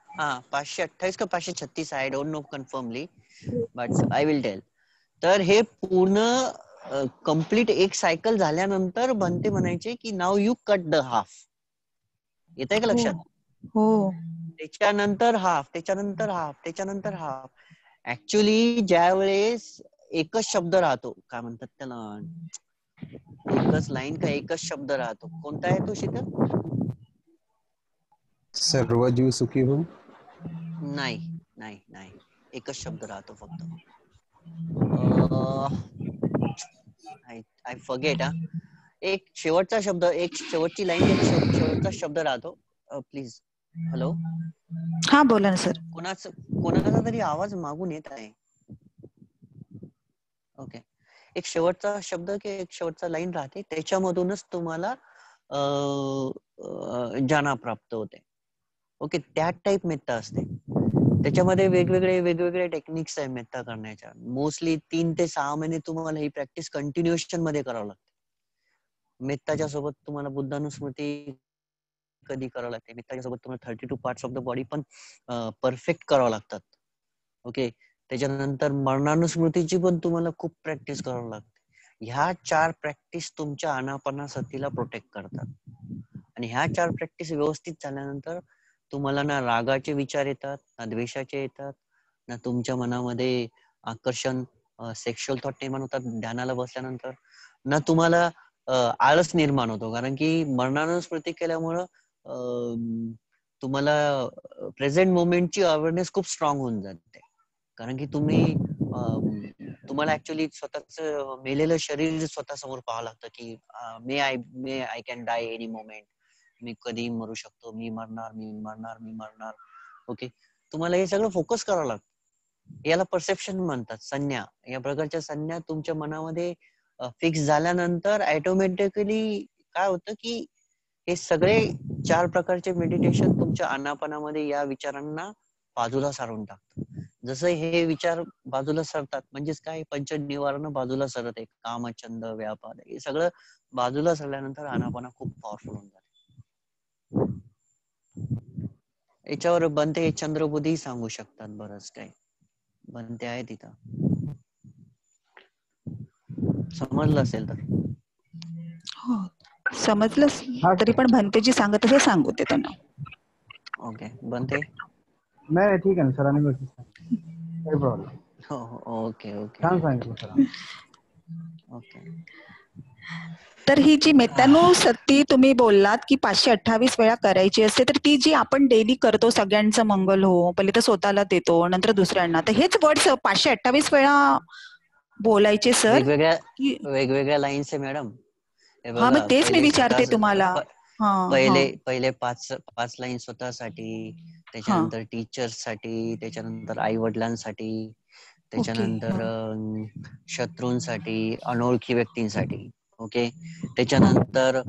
हा 528 का 536, I don't know confirmly, but I will tell. तर हे पूर्ण कम्प्लीट एक सायकल झाल्यानंतर बनते म्हणायचे की नाव यू कट द हाफ. येतंय का लक्षात? हो. त्याच्यानंतर हाफ, त्याच्यानंतर हाफ, त्याच्यानंतर हाफ. ऍक्च्युली ज्या वेळेस एकच शब्द राहतो, काय म्हणतात त्याला, एकच लाईन का एकच शब्द राहतो, कोणता आहे तो शीतल? सर्व जीव सुखी हो. नाही नाही नाही, एकच शब्द राहतो फक्त. I forget. एक शेवटचा शब्द, एक शेवटची लाईन, एक शेवटचा शब्द राहतो. प्लीज. हॅलो, हा बोला ना सर. कोणाचा तरी आवाज मागून येत आहे. ओके, एक शेवटचा शब्द की एक शेवटचा लाईन राहते, त्याच्यामधूनच तुम्हाला ज्ञान प्राप्त होते. ओके, त्या टाइप मेत्ता असते. त्याच्यामध्ये वेगवेगळे टेक्निक्स आहे मेत्ता करण्याच्या. मोस्टली 3 ते 6 महिने तुम्हाला ही प्रॅक्टिस कंटिन्युएशन मध्ये करावं लागते. मेत्ताच्या सोबत तुम्हाला बुद्धानुस्मृती कधी करावं लागते, मेत्ताच्या सोबत तुम्हाला 32 पार्ट्स ऑफ द बॉडी पण परफेक्ट करावं लागतात. ओके, त्याच्यानंतर मरणानुस्मृतीची पण तुम्हाला खूप प्रॅक्टिस करावं लागते. ह्या 4 प्रॅक्टिस तुमच्या आनापानासतीला प्रोटेक्ट करतात. आणि ह्या 4 प्रॅक्टिस व्यवस्थित झाल्यानंतर तुम्हाला ना रागाचे विचार येतात, ना द्वेषाचे येतात, ना तुमच्या मनामध्ये आकर्षण, सेक्शुअल थॉट निर्माण होतात ध्यानाला बसल्यानंतर, ना तुम्हाला आळस निर्माण होतो. कारण की मरणानुस्मृती केल्यामुळं तुम्हाला प्रेझेंट मोमेंटची अवेअरनेस खूप स्ट्रॉंग होऊन जाते. कारण की तुम्हाला ऍक्च्युली स्वतःच मेलेलं शरीर स्वतः समोर पाहावं लागतं की may I can die any moment, मी कधी मरू शकतो, मी मरणार. ओके, तुम्हाला हे सगळं फोकस करावं लागतं. याला परसेप्शन म्हणतात, संज्ञा. या प्रकारच्या संज्ञा तुमच्या मनामध्ये फिक्स झाल्यानंतर ऑटोमॅटिकली काय होतं की हे सगळे 4 प्रकारचे मेडिटेशन तुमच्या आनापानामध्ये या विचारांना बाजूला सारून टाकतात. जसं हे विचार बाजूला सरतात म्हणजेच काय, पंचनिवारण बाजूला सरत आहे, काम, छंद, व्यापार, हे सगळं बाजूला सरल्यानंतर आनापाना खूप पॉवरफुल होऊन जाते. याच्यावर बनते चंद्रबुद्धी सांगू शकतात बरंच काही. बनते आहे तिथं, समजलं असेल तर. हो, समजलं तरी पण भंतेजी सांगत असे सांगू ते त्यांना. ओके, बनते. नाही ठीक आहे ना सरांनी काही प्रॉब्लेम. ओके छान सांगितलं सर. ओके. तर ही जी मेत्यानुसती तुम्ही बोललात की 528 वेळा करायची असते, तर ती जी आपण डेली करतो, सगळ्यांचं मंगल हो, पहिले तर स्वतःला देतो, नंतर दुसऱ्यांना, तर हेच वर्ड्स 528 वेळा बोलायचे सर? वेगवेगळ्या लाईन्स आहे मॅडम. हा, मग तेच मी विचारते तुम्हाला. पहिले पाच लाईन स्वतःसाठी, त्याच्यानंतर टीचर्ससाठी, त्याच्यानंतर आई वडिलांसाठी, त्याच्यानंतर शत्रूंसाठी, अनोळखी व्यक्तींसाठी. ओके, त्याच्यानंतर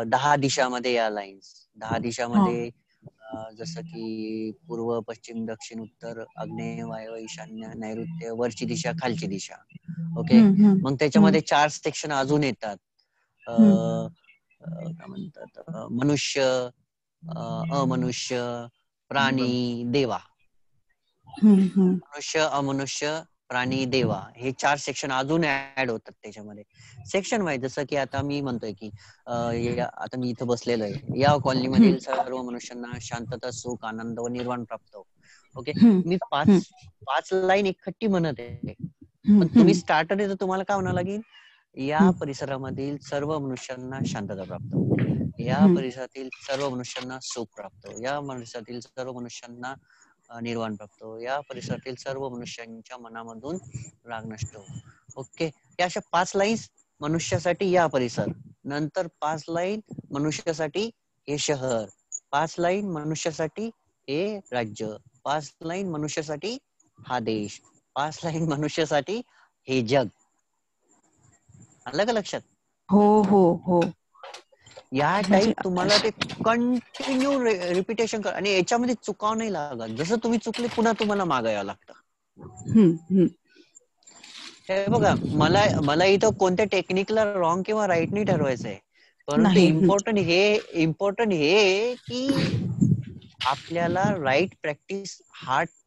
10 दिशामध्ये या लाईन्स. 10 दिशामध्ये जसं की पूर्व, पश्चिम, दक्षिण, उत्तर, आग्नेय, वायव्य, ईशान्य, नैऋत्य, वरची दिशा, खालची दिशा. ओके, मग त्याच्यामध्ये 4 सेक्शन अजून येतात. काय म्हणतात, मनुष्य, अमनुष्य, प्राणी, देवा. मनुष्य, अमनुष्य, प्राणी, देवा, हे 4 सेक्शन अजून ऍड होतात त्याच्यामध्ये. सेक्शन वाईज, जसं की आता मी म्हणतोय की आता मी इथं बसलेलो आहे, या कॉलनीमधील सर्व मनुष्यांना शांतता, सुख, आनंद व निर्वाण प्राप्त हो. ओके, मी 5 लाईन एकखट्टी म्हणत आहे, पण तुम्ही स्टार्टर आहे तर तुम्हाला काय म्हणावं लागेल, या परिसरामधील सर्व मनुष्यांना शांतता प्राप्त हो, या परिसरातील सर्व मनुष्यांना सुख प्राप्त हो, या परिसरातील सर्व मनुष्यांना निर्वाण प्राप्त हो, या परिसरातील सर्व मनुष्यांच्या मनामधून राग नष्ट हो. ओके, या अशा 5 लाईन्स मनुष्यासाठी या परिसर, नंतर 5 लाईन मनुष्यासाठी हे शहर, 5 लाईन मनुष्यासाठी हे राज्य, 5 लाईन मनुष्यासाठी हा देश, 5 लाईन मनुष्यासाठी हे जग. आलं का लक्षात? हो हो हो. या टाईप तुम्हाला ते कंटिन्यू रिपिटेशन कर, आणि याच्यामध्ये चुकाव नाही लागत. जसं तुम्ही चुकले पुन्हा तुम्हाला मागे यावं लागतं. हे बघा, मला इथं कोणत्या टेक्निकला रॉंग किंवा राईट नाही ठरवायचंय, परंतु इम्पॉर्टंट हे की आपल्याला right practice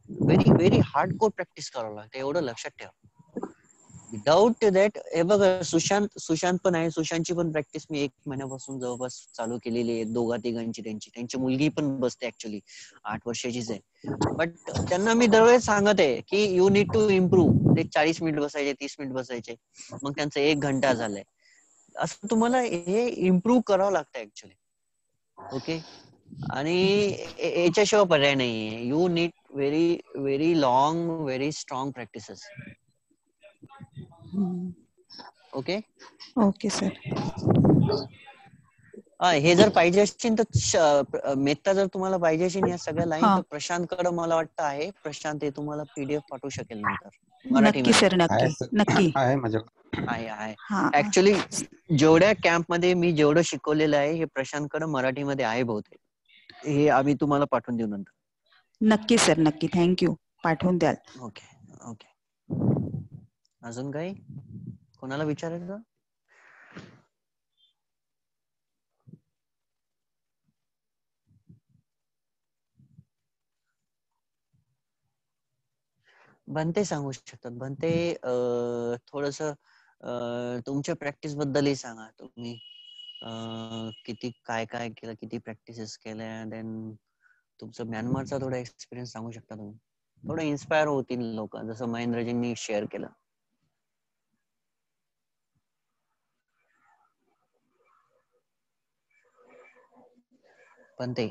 very hard core practice करावं लागतं, एवढं लक्षात ठेवा. विदाउट दॅट, हे बघा, सुशांत पण आहे, सुशांतची पण प्रॅक्टिस मी 1 महिन्यापासून जवळपास चालू केलेली आहे. 2-3 त्यांची मुलगी पण बसते, ऍक्च्युली 8 वर्षाचीच आहे. बट त्यांना मी दरवेळेस सांगत आहे की यू नीड टू इम्प्रूव्ह. ते 40 मिनिट बसायचे, 30 मिनिट बसायचे, मग त्यांचं 1 घंटा झालंय. असं तुम्हाला हे इम्प्रूव्ह करावं लागतं ऍक्च्युली. ओके, आणि याच्याशिवाय पर्याय नाहीये. You need very long, very strong practices. Okay okay sir. हे जर पाहिजे असतील तर मेत्ता जर तुम्हाला पाहिजे असेल या सगळ्या लाईन, तर प्रशांत कडे मला वाटतं आहे. प्रशांत हे तुम्हाला PDF पाठवू शकेल नंतर नक्की सर, नक्की आहे. ऍक्च्युली जेवढ्या कॅम्प मध्ये मी जेवढं शिकवलेलं आहे हे प्रशांतकडे मराठीमध्ये आहे बहुतेक. हे आम्ही तुम्हाला पाठवून देऊ नंतर. नक्की सर, नक्की. थँक्यू, पाठवून द्याल. Okay okay. अजून काही कोणाला विचारायचं? बनते सांगू शकतात. बनते थोडस तुमच्या प्रॅक्टिस बद्दलही सांगा. तुम्ही किती काय काय केलं, किती प्रॅक्टिसेस केल्या, देन तुमचं म्यानमारचा थोडा एक्सपिरियन्स सांगू शकता तुम्ही? थोडं इन्स्पायर होतील लोक, जसं महेंद्रजींनी शेअर केलं. पण ते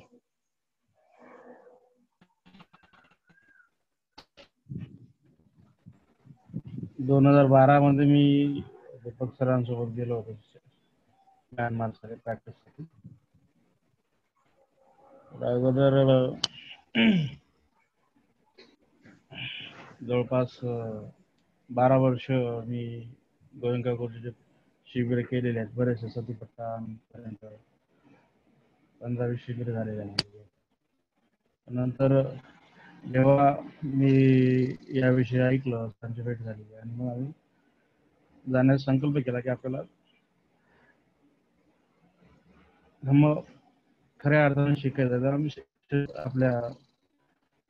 2012 मध्ये मी दीपक सरांसोबत गेलो होतो म्यानमारसाठी प्रॅक्टिससाठी. अगोदर जवळपास 12 वर्ष मी गोयंका कोर्सचे शिबिर केलेले आहेत. बरेचसे सतीपट्टा पर्यंत 15-20 शिबिर झालेले आहेत. नंतर जेव्हा मी याविषयी ऐकलं, त्यांची भेट झाली आणि मग आम्ही जाण्याचा संकल्प केला की आपल्याला धम्म खऱ्या अर्थाने शिकायचं. तर आम्ही आपल्या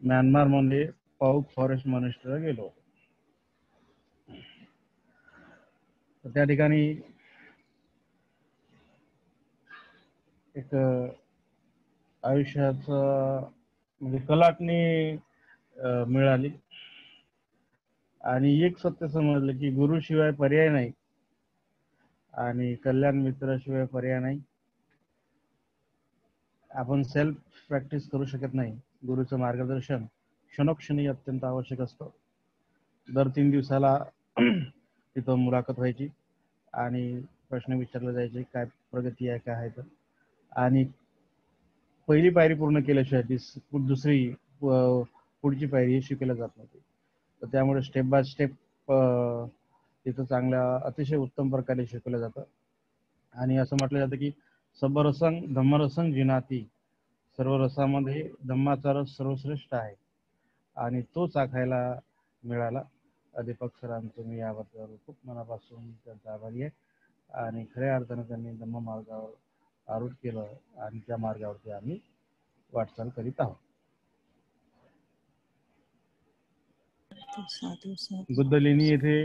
म्यानमारमध्ये पाऊक फॉरेस्ट मॉनेस्ट्रीला गेलो. तर त्या ठिकाणी एक आयुष्याचं म्हणजे कलाटणी मिळाली आणि एक सत्य समजलं की गुरुशिवाय पर्याय नाही आणि कल्याण मित्राशिवाय पर्याय नाही. आपण सेल्फ प्रॅक्टिस करू शकत नाही. गुरुचं मार्गदर्शन क्षणोक्षणी अत्यंत आवश्यक असतं. दर 3 दिवसाला तिथं मुलाखत व्हायची आणि प्रश्न विचारले जायचे, काय प्रगती आहे, काय आहे. तर आणि पहिली पायरी पूर्ण केल्याशिवाय दुसरी पुढची पायरी शिकवल्या जात नव्हती. तर त्यामुळे स्टेप बाय स्टेप तिथं चांगल्या अतिशय उत्तम प्रकारे शिकवलं जातं. आणि असं म्हटलं जातं की सबरसंग धम्मरसंग जिनाती, सर्व रसामध्ये धम्माचा रस सर्वश्रेष्ठ आहे आणि तो चाखायला मिळाला. दीपक सरांचं मी याबद्दल खूप मनापासून त्यांचा आभारी आहे आणि खऱ्या अर्थानं त्यांनी धम्म मार्गावर आरूढ केलं आणि त्या मार्गावरती आम्ही वाटचाल करीत आहोत. बुद्धलेणी येथे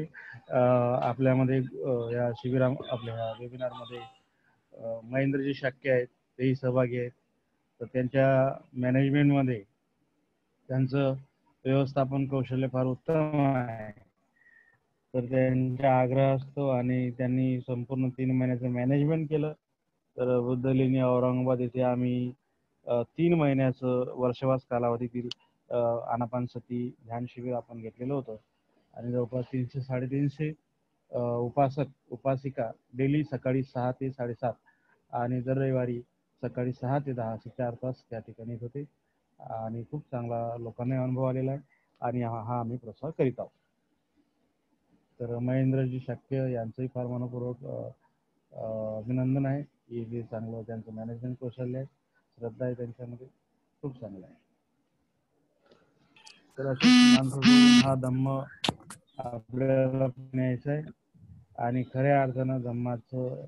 आपल्यामध्ये या शिबिरा आपल्या वेबिनारमध्ये महेंद्रजी शाक्य आहेत, तेही सहभागी आहेत. तर त्यांच्या मॅनेजमेंटमध्ये त्यांचं व्यवस्थापन कौशल्य फार उत्तम आहे. तर त्यांच्या आग्रह असतो आणि त्यांनी संपूर्ण 3 महिन्याचं मॅनेजमेंट केलं. तर बुद्धलेणी औरंगाबाद येथे आम्ही 3 महिन्याचं वर्षवास कालावधीतील आनापानसती ध्यान शिबिर आपण घेतलेलं होतं आणि जवळपास 300-350 उपासक उपासिका डेली सकाळी 6 ते 7:30 आणि दर रविवारी सकाळी 6 ते 10 असे 4 तास त्या ठिकाणी होते आणि खूप चांगला लोकांना अनुभव आलेला आहे आणि हा आम्ही प्रसार करीत आहोत. तर महेंद्रजी शाक्य यांचंही फार मनपूर्वक अभिनंदन आहे की जे चांगलं त्यांचं मॅनेजमेंट कौशल्य आहे, श्रद्धा आहे त्यांच्यामध्ये, खूप चांगलं आहे. तर अशा हा धम्म आपल्याला न्यायचा आहे आणि खऱ्या अर्थानं धम्माचं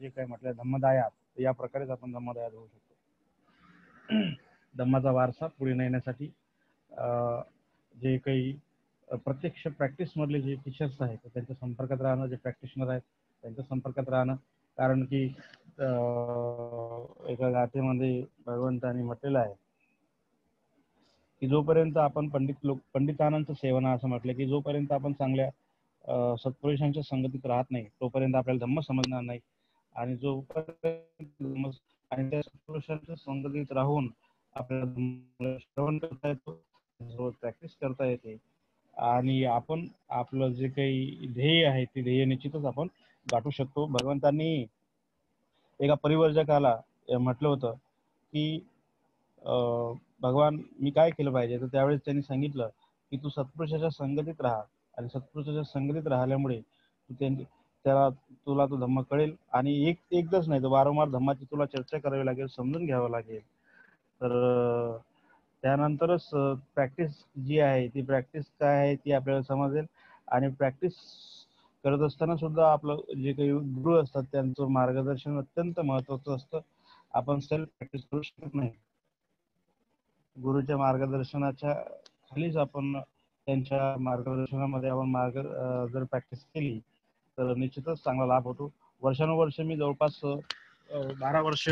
जे काही म्हटलं धम्मदायात, या प्रकारेच आपण धम्मदायात होऊ शकतो. धम्माचा वारसा पुढे नेण्यासाठी जे काही प्रत्यक्ष प्रॅक्टिस मधले जे टीचर्स आहेत त्यांच्या संपर्कात राहणं, जे प्रॅक्टिशनर आहेत त्यांच्या संपर्कात राहणं. कारण की एका गाथेमध्ये भगवंतांनी म्हटलेलं आहे की जोपर्यंत आपण पंडितांचं सेवन असं म्हटलं की जोपर्यंत आपण चांगल्या सत्पुरुषांच्या संगतीत राहत नाही तोपर्यंत आपल्याला धम्म समजणार नाही आणि जोपर्यंत आणि त्या सत्पुरुषांच्या संगतीत राहून आपल्याला श्रवण करता येतो, प्रॅक्टिस करता येते आणि आपण आपलं जे काही ध्येय आहे ते ध्येय निश्चितच आपण गाठू शकतो. भगवंतांनी एका परिवर्जकाला म्हटलं होतं की भगवान मी काय केलं पाहिजे, तर त्यावेळेस त्यांनी सांगितलं की तू सत्पुरुषाच्या संगतीत राहा आणि सत्पुरुषाच्या संगतीत राहिल्यामुळे तुला तो धम्म कळेल आणि एकदाच नाही तर वारंवार धम्माची तुला चर्चा करावी लागेल, समजून घ्यावं लागेल. तर त्यानंतरच प्रॅक्टिस जी आहे ती प्रॅक्टिस काय आहे ती आपल्याला समजेल आणि प्रॅक्टिस करत असताना सुद्धा आपलं जे काही गुरु असतात त्यांचं मार्गदर्शन अत्यंत महत्वाचं असतं. आपण सेल्फ प्रॅक्टिस करू शकत नाही. गुरुच्या मार्गदर्शनाच्या खालीच आपण त्यांच्या मार्गदर्शनामध्ये आपण जर प्रॅक्टिस केली तर निश्चितच चांगला लाभ होतो. वर्षानुवर्ष मी जवळपास 12 वर्ष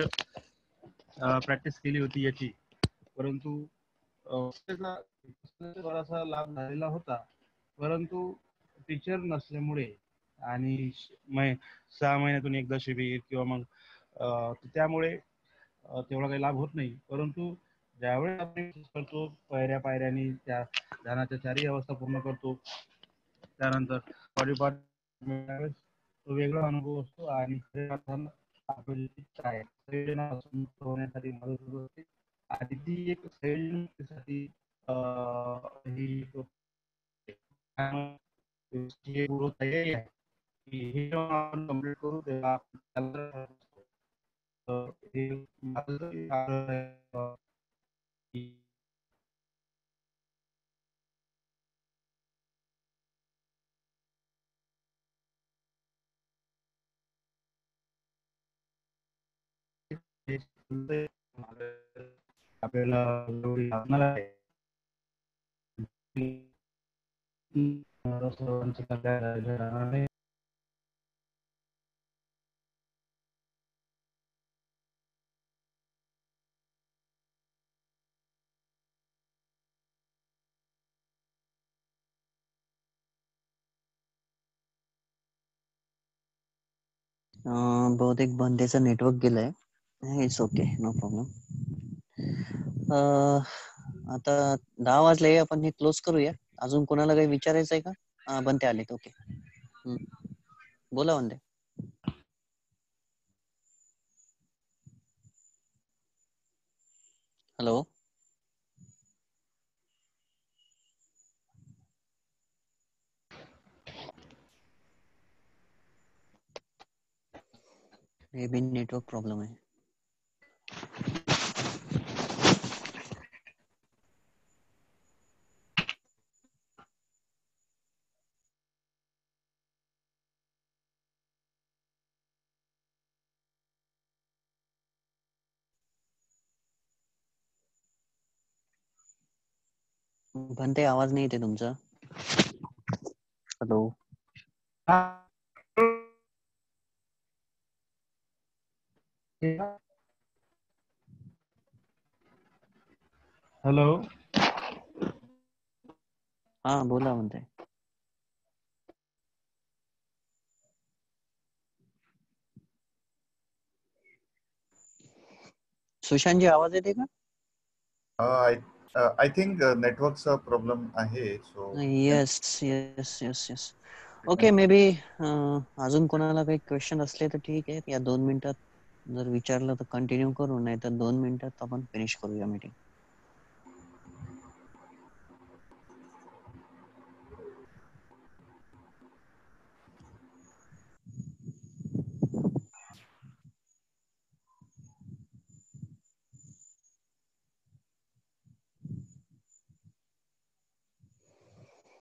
प्रॅक्टिस केली होती याची, परंतु त्याचा बराचसा लाभ झालेला होता, परंतु टीचर नसल्यामुळे आणि 6 महिन्यातून एकदा शिबिर किंवा मग त्यामुळे तेवढा काही लाभ होत नाही. परंतु ज्यावेळेस आपण करतो पायऱ्या पायऱ्यानी त्या ध्यानाच्या 4ही अवस्था पूर्ण करतो, त्यानंतर बॉडी पार्ट तो वेगळा अनुभव असतो आणि आपली इच्छा आहे संयोजनापासून मुक्त होण्यासाठी मदत होत असते आणि ती एक संयोजनासाठी ही पूर्व तयारी आहे की हे जेव्हा आपण कम्प्लीट करू तेव्हा आपण हे माझं तरी आग्रह आहे की आपल्याला जेवढी लागणार आहे सर्वांची कल्याण बहुतेक बंदेचं नेटवर्क गेलंय. It's okay, no problem. आता 10 वाजले, आपण हे क्लोज करूया. अजून कोणाला काही विचारायचं आहे का? बनते आलेत, ओके. बोला बनते. Hello. May be network problem आहे. बनते, आवाज नाही येते तुमचा. हॅलो. हॅलो. हा बोला म्हणते. सुशांतजी आवाज येते का? आय थिंक नेटवर्कचा प्रॉब्लेम आहे. So yes. Okay, may be अजून कोणाला काही क्वेश्चन असले तर ठीक आहे. या 2 मिनिटात जर विचारलं तर कंटिन्यू करू, नाही तर 2 मिनिटात आपण फिनिश करूया मीटिंग.